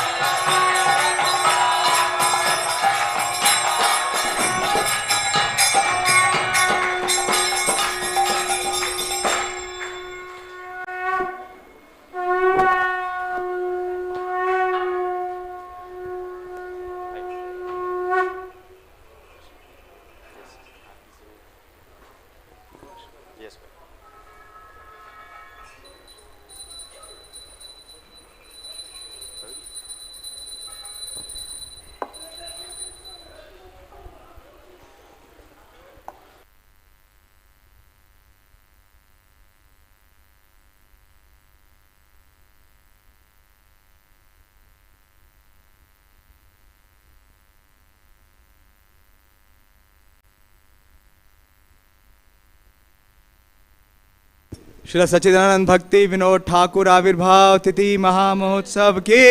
श्री सच्चिदानंद भक्ति विनोद ठाकुर आविर्भाव तिथि महामहोत्सव की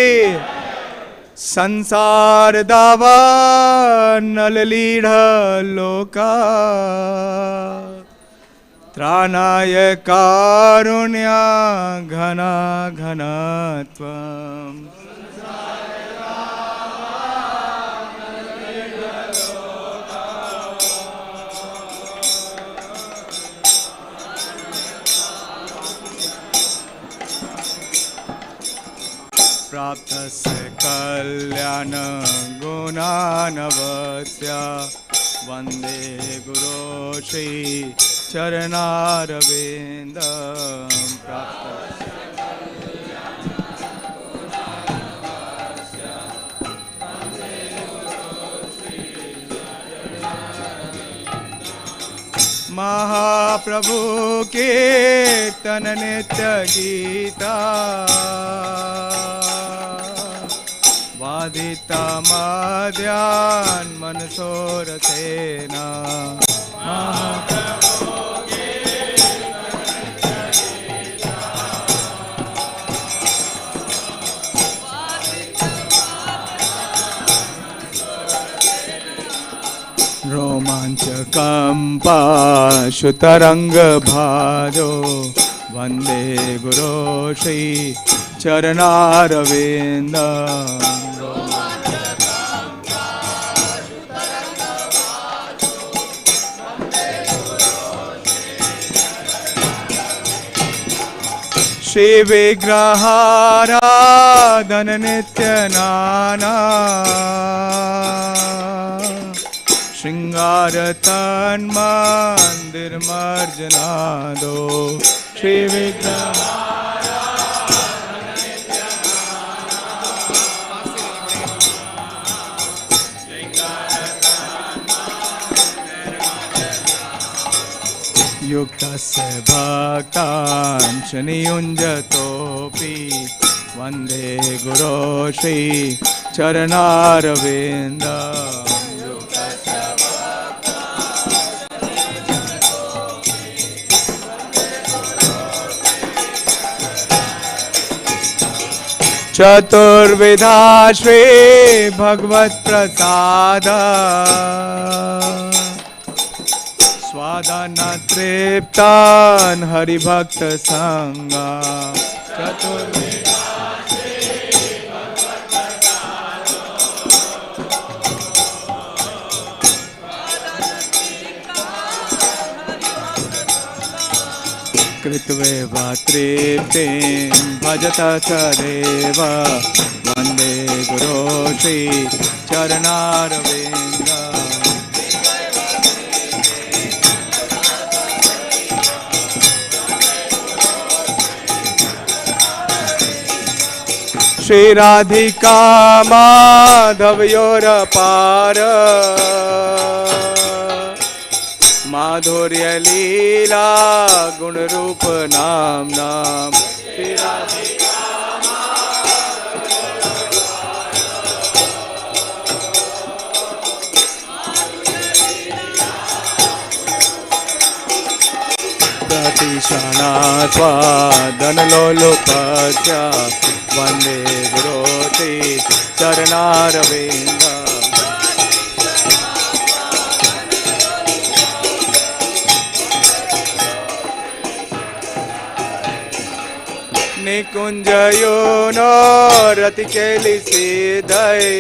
संसार दावा नललीढ़ लोका त्राणाय कारुण्या घना घनत्वम् प्राप्तस्य कल्याण गुणानवस्य वंदे गुरो श्री चरणारविंद प्राप्त महाप्रभु कीर्तन नित्य गीता वादिता मध्यान मनसोरथेना रोमांचकंपा शुतरंग भाजो वंदे गुरो श्री चरणारविंद श्री विग्रहाराधन नित्य नाना श्रृंगार तन मंदिर मर्जना दो श्री विग्रह युक्तस्य भक्तान् नियुञ्जतोऽपि वन्दे गुरो श्री चरणारविन्द चतुर्विधा श्री भगवत प्रसाद स्वादन तृप्तान हरिभक्त संगा चतुर्विधा कृत्वेव तृप्तिं भजत सदैव वन्दे गुरो श्री चरणारविन्द श्री राधिका माधवयोरपार माधुर्य लीला गुण रूप नाम नाम श्री राधिका प्रतिषणा स्वादन लोलुपस्य वंदे गुरो श्री चरणारविन्द निकुंजयो नो रति केली सिद्धये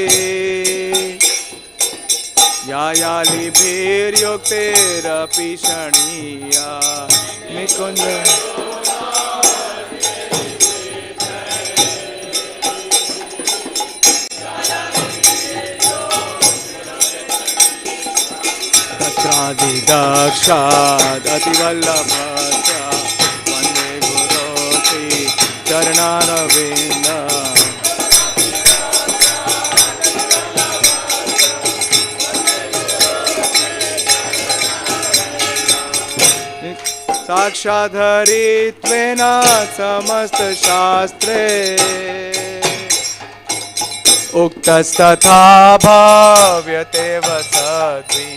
यायाली भीर योक्तेरपि शणीया निकुंज तत्रादिदक्षाद् अतिवल्लभस्य वन्दे गुरो श्री चरणारविन्द साक्षाधरित्वेन समस्त शास्त्रे उक्तस्तथा भाव्यते वसति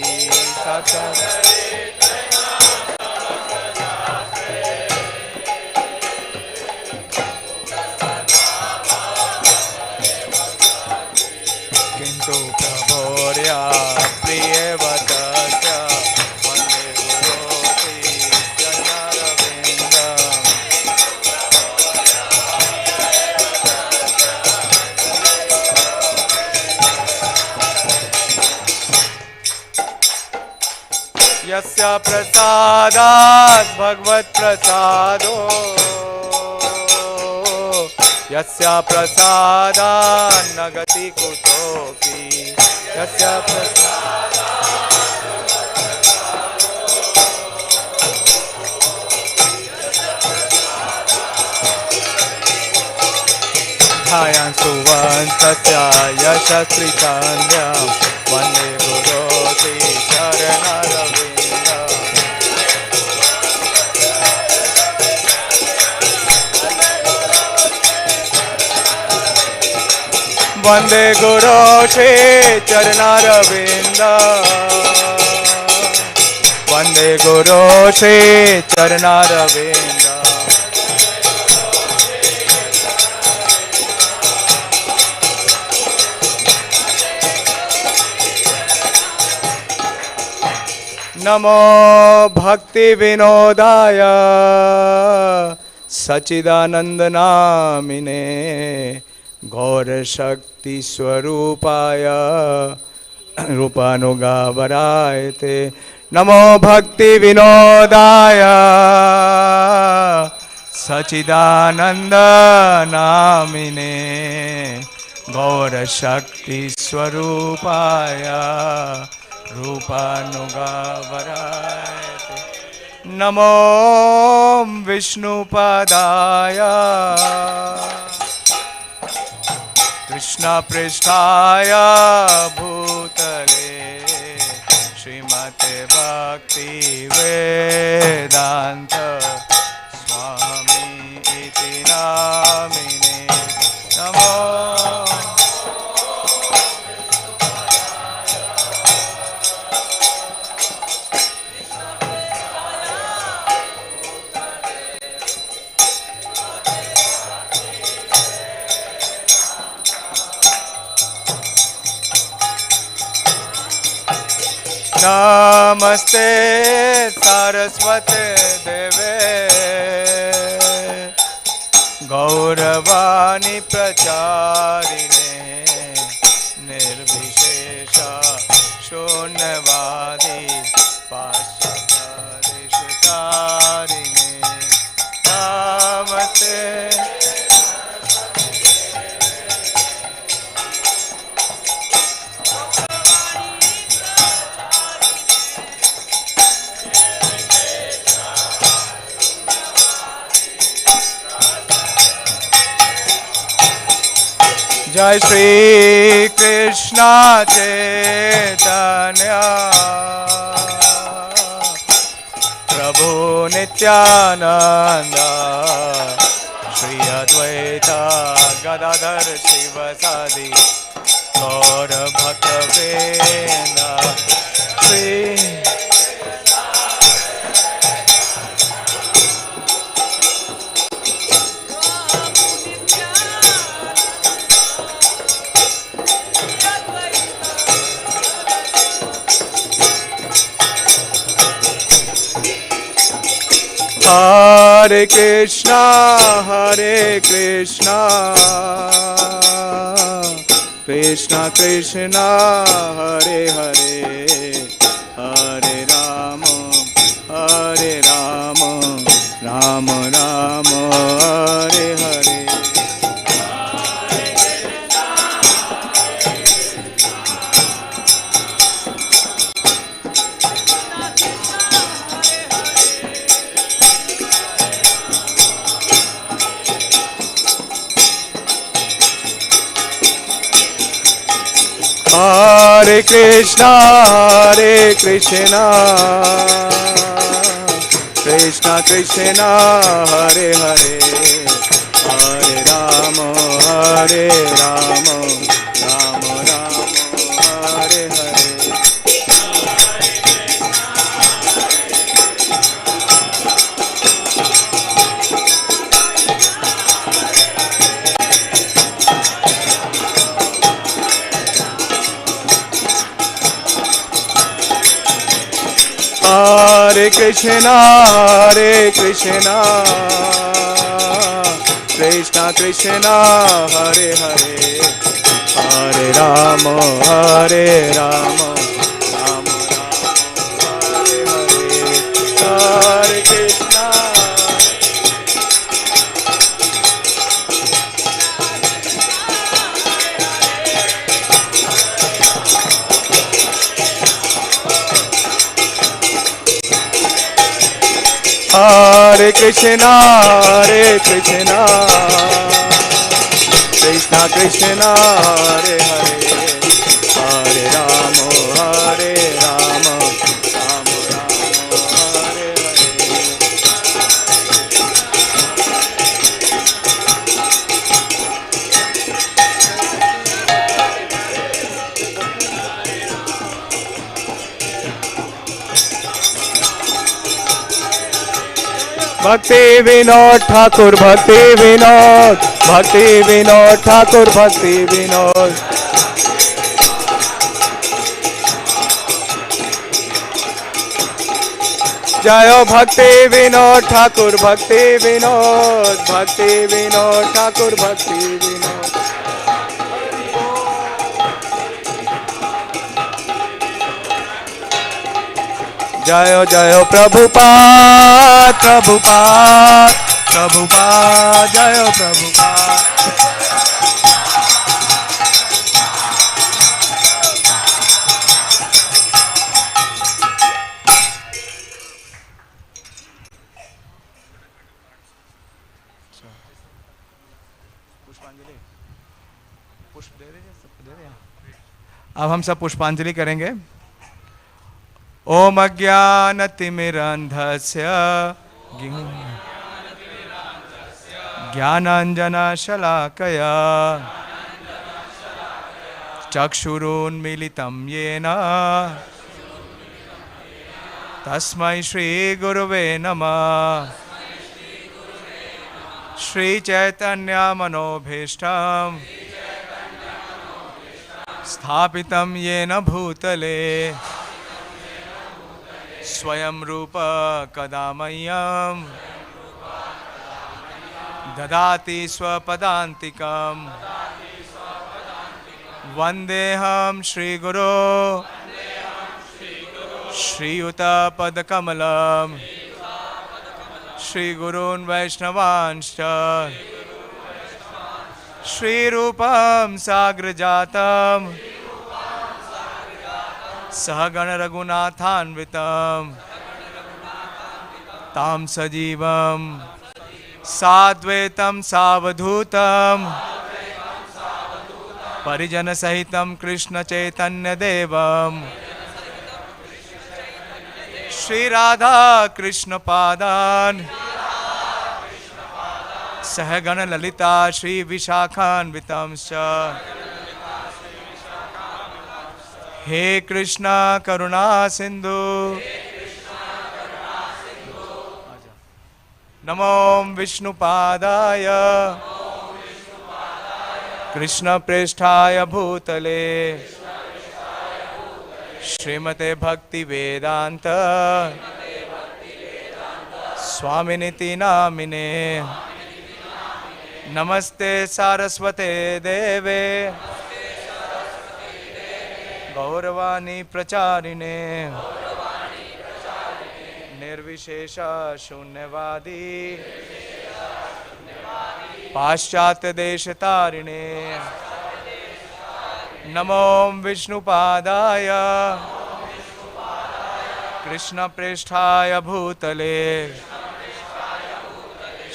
प्रियवतस्य वन्दे गुरोऽपि चरणारविन्दम् यस्य प्रसादात् भगवत्प्रसादो यस्य प्रसादात् न गति कुतोऽपि यस्य ध्यायान् सुवन्तस्य यशस्त्रितन्यं वन्दे गुरोति चरणारविन्दम् वन्दे गुरो श्री चरणारविन्दम् वन्दे गुरो श्री चरणारविन्दम् नमो भक्ति विनोदाय सच्चिदानंदनामिने गौर शक्ति स्वरूपाय रूपानुगावराय ते नमो भक्ति विनोदाय सच्चिदानंदनामिने गौर शक्ति स्वरूपाय रूपानुगावराय ते नमो विष्णुपदाय कृष्णपृष्ठाय भूतले श्रीमते भक्ति वेदांत स्वामी इति नामिने नमो नमस्ते सरस्वते देवे गौरवाणी प्रचारिणे निर्विशेष शून्यवादी पाश्चात्यदेशतारिणे नमस्ते जय श्री कृष्ण चैतन्य प्रभु नित्यानंद श्री अद्वैत गदाधर शिवसादि गौर भक्तवृंद श्री हरे Krishna Krishna Krishna Hare Hare Hare Ram Ram Ram Hare Hare Hare Krishna Krishna Krishna Hare Hare Hare Ram Ram Ram Hare Hare Hare Krishna, Krishna Krishna, Hare Hare, Hare Rama, Hare Rama, Rama Rama, Hare Hare, Hare Krishna. Hare Krishna, Krishna Krishna, Hare Hare, Hare Rama, Hare Rama, Rama Rama, Hare Hare. Bhakti Vinod Thakur, Bhakti Vinod, Bhakti Vinod Thakur, Bhakti Vinod. Jayo Bhakti Vinod Thakur, Bhakti Vinod, Bhakti Vinod Thakur, Bhakti Vinod. Jayo Jayo Prabhupada, Prabhupada, Prabhupada, Jayo Prabhupada. अब हम सब पुष्पांजलि करेंगे। ओम अज्ञानतिमिरन्धस्य ज्ञानाञ्जनशलाकया चक्षुरुन्मीलितं येन तस्मै श्रीगुरुवे नमः। श्रीचैतन्यमनोभीष्टं स्थापितं येन भूतले स्वयं रूप कदा मह्यं ददाति स्वपदान्तिकं। वन्देऽहं श्रीगुरो श्रीयुतपदकमलं श्रीगुरून् वैष्णवांश्च श्रीरूपं साग्रजातं सहगण रघुनाथान्वितं तां सजीवं साद्वैतं सावधूतं परिजनसहितं कृष्ण चैतन्यदेवं श्रीराधा कृष्णपादान् सहगण ललिता श्रीविशाखान्वितंश्च। हे कृष्णा करुणा सिंधु नमो विष्णुपादाय कृष्ण पृष्ठाय भूतले श्रीमते भक्ति वेदांत स्वामिनिति नामिने। नमस्ते सारस्वते देवे गौरवाणी प्रचारिणे निर्विशेष शून्यवादी पाश्चात्य देश तारिणे। नमो विष्णुपादाय कृष्ण पृष्ठाय भूतले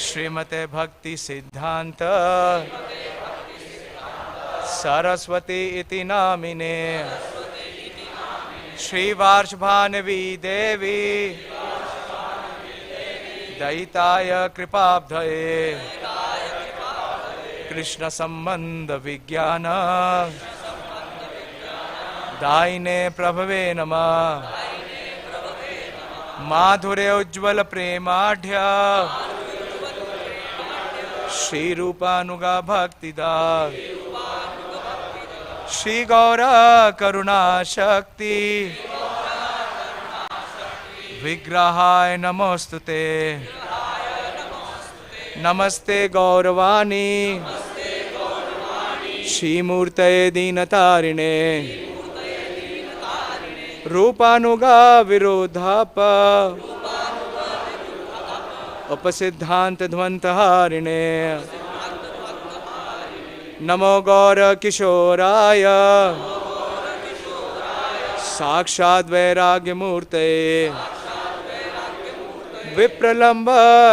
श्रीमते भक्ति सिद्धांत सरस्वती इति नामिने। श्रीवार्षभानवी देवी दयिताय कृपाब्धये कृष्ण संबंध विज्ञान दायिने प्रभवे नमः। माधुर्य उज्ज्वल प्रेमाढ्य श्री रूपानुगा भक्तिदा श्री गौर करुणा शक्ति विग्रहाय नमोस्तुते नमस्ते गौरवाणी श्रीमूर्तये दीनतारिणे रूपानुगा विरोधाप उपसिद्धांत ध्वंतहारिणे नमो गौर किशोराय साक्षात् वैराग्य मूर्तये विप्रलंब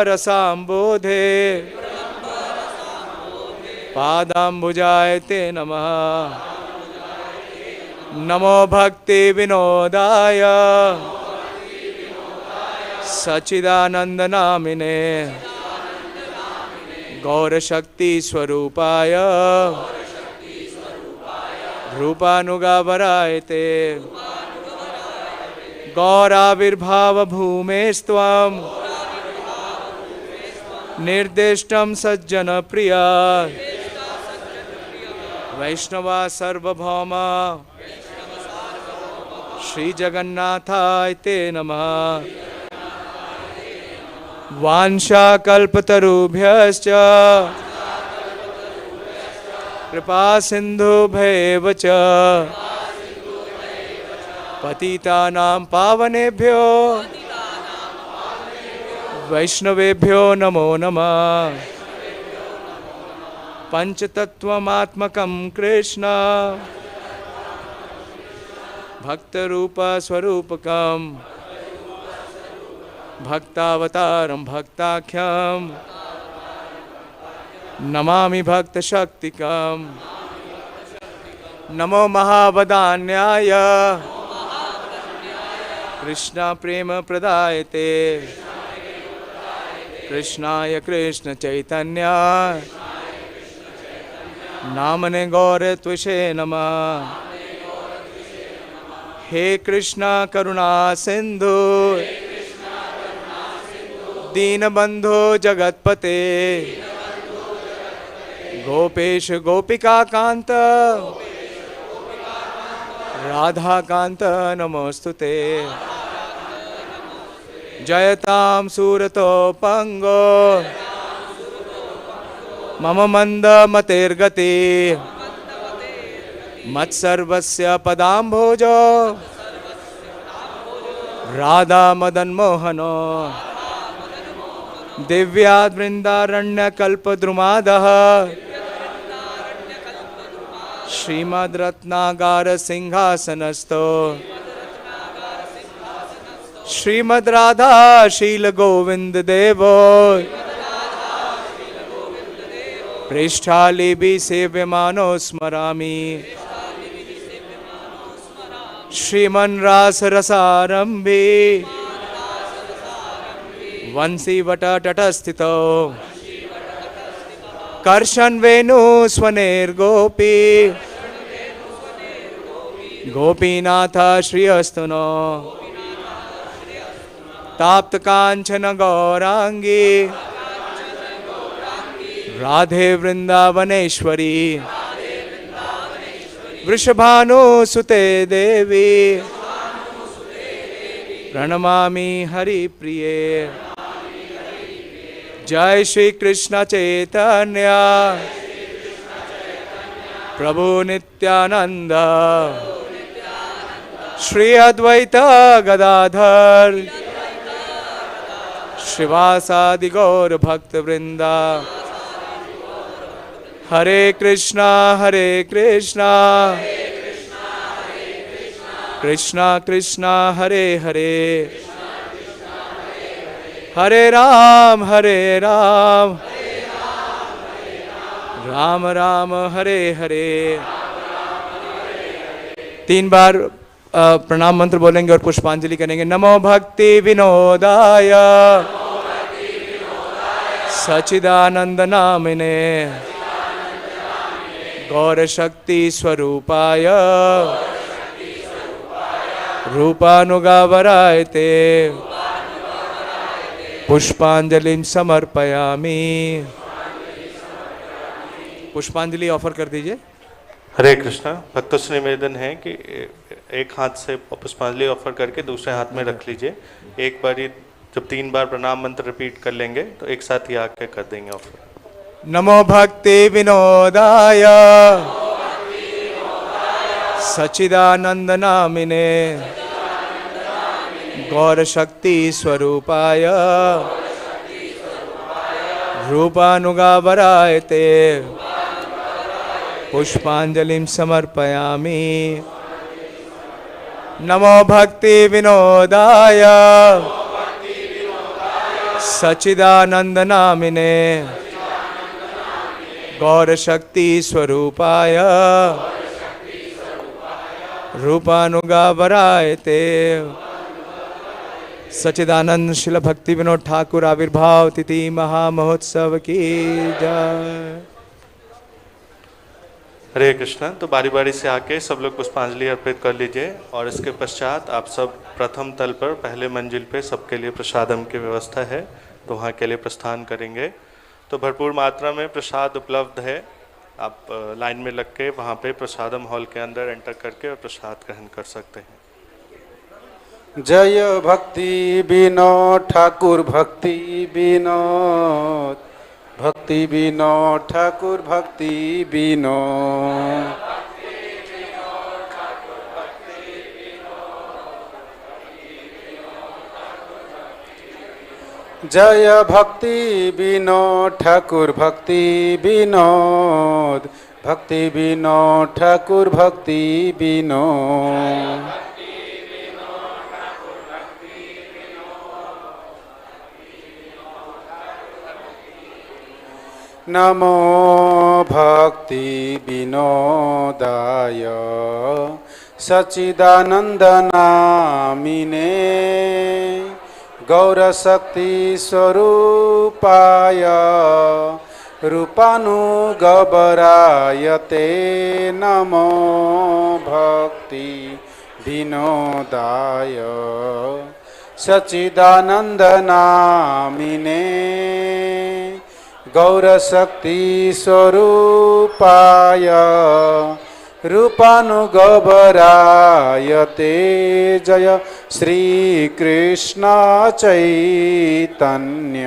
रसाम्बोधे पादाम्बुजाय ते नमः नमो भक्ति विनोदाय सच्चिदानंद नामिने गौर शक्ति स्वरूपाय रूपानुगावराय ते गौराविर्भाव भूमेस्त्वं निर्दिष्टं सज्जन प्रिया वैष्णवा सर्वभौम श्री जगन्नाथाय ते नमः वांछा कल्पतरुभ्यश्च कृपा सिन्धुभ्यैव च पतितानां पावनेभ्यो वैष्णवेभ्यो नमो नमः पंचतत्वमात्मकं कृष्ण भक्तरूप स्वरूपकं भक्तावतारं भक्ताख्यं नमामि भक्तशक्तिकं नमो महावदान्याय कृष्ण प्रेम प्रदायते कृष्णाय कृष्ण चैतन्य नामने गौर त्विषे नमः हे कृष्ण करुणा सिंधु दीनबंधो जगतपते गोपेश गोपिका कांत राधा कांत नमोस्तुते जयतां सूरतो पंगो मम मंद मतेर्गति मत्सर्वस्य पदाम्भोजो राधा मदन मोहनो दिव्याद् वृंदारण्य कल्पद्रुमादः श्रीमद् रत्नागार सिंहासनस्थो श्रीमद् राधा शील गोविंद देवो पृष्ठालिभि सेव्यमानो स्मरामि श्रीमन् रास रसारंभे वंशी वटतटस्थितो कर्षन् वेणु स्वनेर्गोपी गोपीनाथ श्रियस्तुनो ताप्त कांचन गौरांगी राधे वृंदावनेश्वरी वृषभानुसुते देवी प्रणमामि हरिप्रिये जय श्री कृष्ण चैतन्य प्रभु नित्यानंद श्री अद्वैत गदाधर श्रीवासादि गौर भक्त वृंदा हरे कृष्णा कृष्णा कृष्णा हरे हरे हरे राम राम राम हरे हरे। 3 बार प्रणाम मंत्र बोलेंगे और पुष्पांजलि करेंगे। नमो भक्ति विनोदाय सच्चिदानंद नामिने गौर शक्ति स्वरूपाय रूपानुगावराय ते पुष्पांजलिं समर्पयामि। पुष्पांजलि ऑफर कर दीजिए। हरे कृष्णा। भक्तों से निवेदन है कि एक हाथ से पुष्पांजलि ऑफर करके दूसरे हाथ में रख लीजिए। एक बार ही जब 3 बार प्रणाम मंत्र रिपीट कर लेंगे तो एक साथ ही आके कर देंगे ऑफर। नमो भक्ति विनोदाय सच्चिदानंद नामिने गौर शक्ति स्वरूपाय रूपानुगावराय ते पुष्पांजलिं समर्पयामि। नमो भक्ति विनोदाय सच्चिदानंद नामिने गौर शक्ति स्वरूपाय रूपानुगावराय ते सच्चिदानंद शिल भक्ति विनोद ठाकुर आविर्भाव तिथि महामहोत्सव की जय। हरे कृष्णा। तो बारी बारी से आके सब लोग पुष्पांजलि अर्पित कर लीजिए और इसके पश्चात आप सब प्रथम तल पर पहले मंजिल पे सबके लिए प्रसादम की व्यवस्था है तो वहाँ के लिए प्रस्थान करेंगे। तो भरपूर मात्रा में प्रसाद उपलब्ध है, आप लाइन में लग के वहाँ पे प्रसादम हॉल के अंदर एंटर करके और प्रसाद ग्रहण कर सकते हैं। जय भक्ति विनोद ठाकुर भक्ति विनोद, भक्ति विनोद ठाकुर भक्ति विनोद। जय भक्ति विनोद ठाकुर भक्ति विनोद, भक्ति विनोद ठाकुर भक्ति विनोद। नमो भक्ति विनोदाय सच्चिदानंद नामिने गौर शक्ति स्वरूपाय रूपानुगवराय ते नमो भक्ति विनोदाय सच्चिदानंद नामिने गौर शक्ति स्वरूपाय रूपानुगवराय ते जय श्री कृष्ण चैतन्य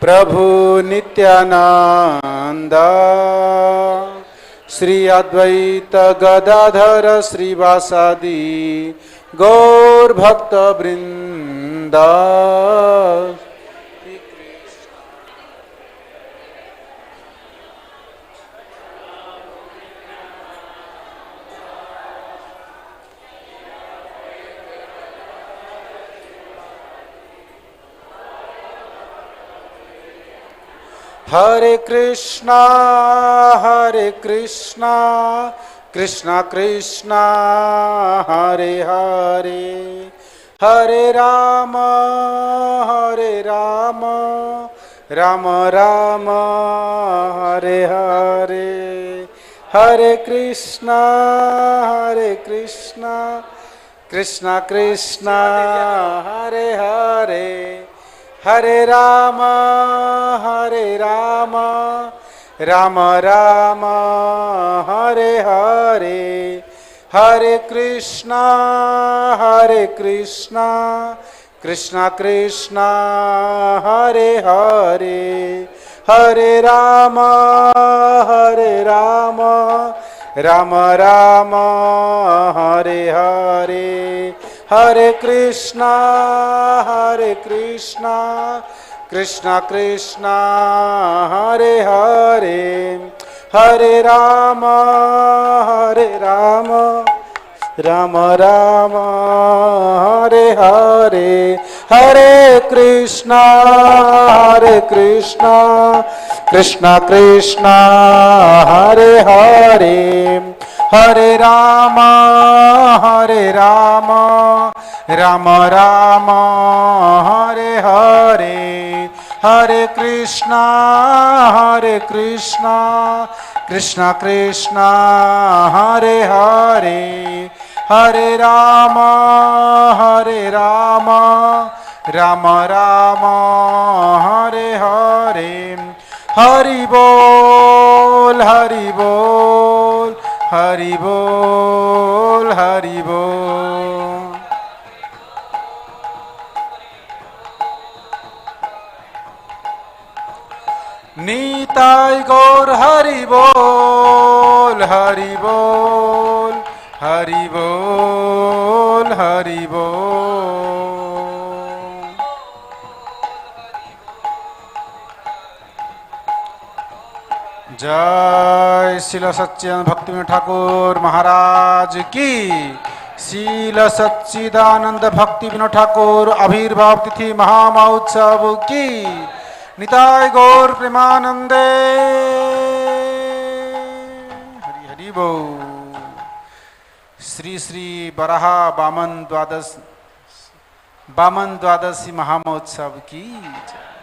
प्रभु नित्यानंद श्री अद्वैत गदाधर श्रीवासादि गौर भक्त वृंद। हरे कृष्णा कृष्णा कृष्णा हरे हरे, हरे राम राम राम हरे हरे, हरे कृष्णा कृष्णा कृष्णा हरे हरे, हरे राम राम राम हरे हरे, हरे कृष्णा कृष्णा कृष्णा हरे हरे, हरे राम राम राम हरे हरे, हरे कृष्णा कृष्णा कृष्णा हरे हरे, हरे राम राम राम हरे हरे, हरे कृष्णा कृष्णा कृष्णा हरे हरे, हरे राम राम राम हरे हरे, हरे कृष्णा कृष्णा कृष्णा हरे हरे, हरे राम राम राम हरे हरे, हरि बोल हरि बोल हरि बोल। नीताय गौर हरि बोल हरि बोल हरि बोल हरि बोल। जय श्रील सच्चिदानंद भक्तिविनोद ठाकुर महाराज की। श्रील सच्चिदानंद भक्ति विनोद ठाकुर आविर्भाव तिथि महामहोत्सव की। निताय गौर प्रेमानंदे हरि हरि बोल। श्री श्री बराहा वामन द्वादशी महामहोत्सव की जय।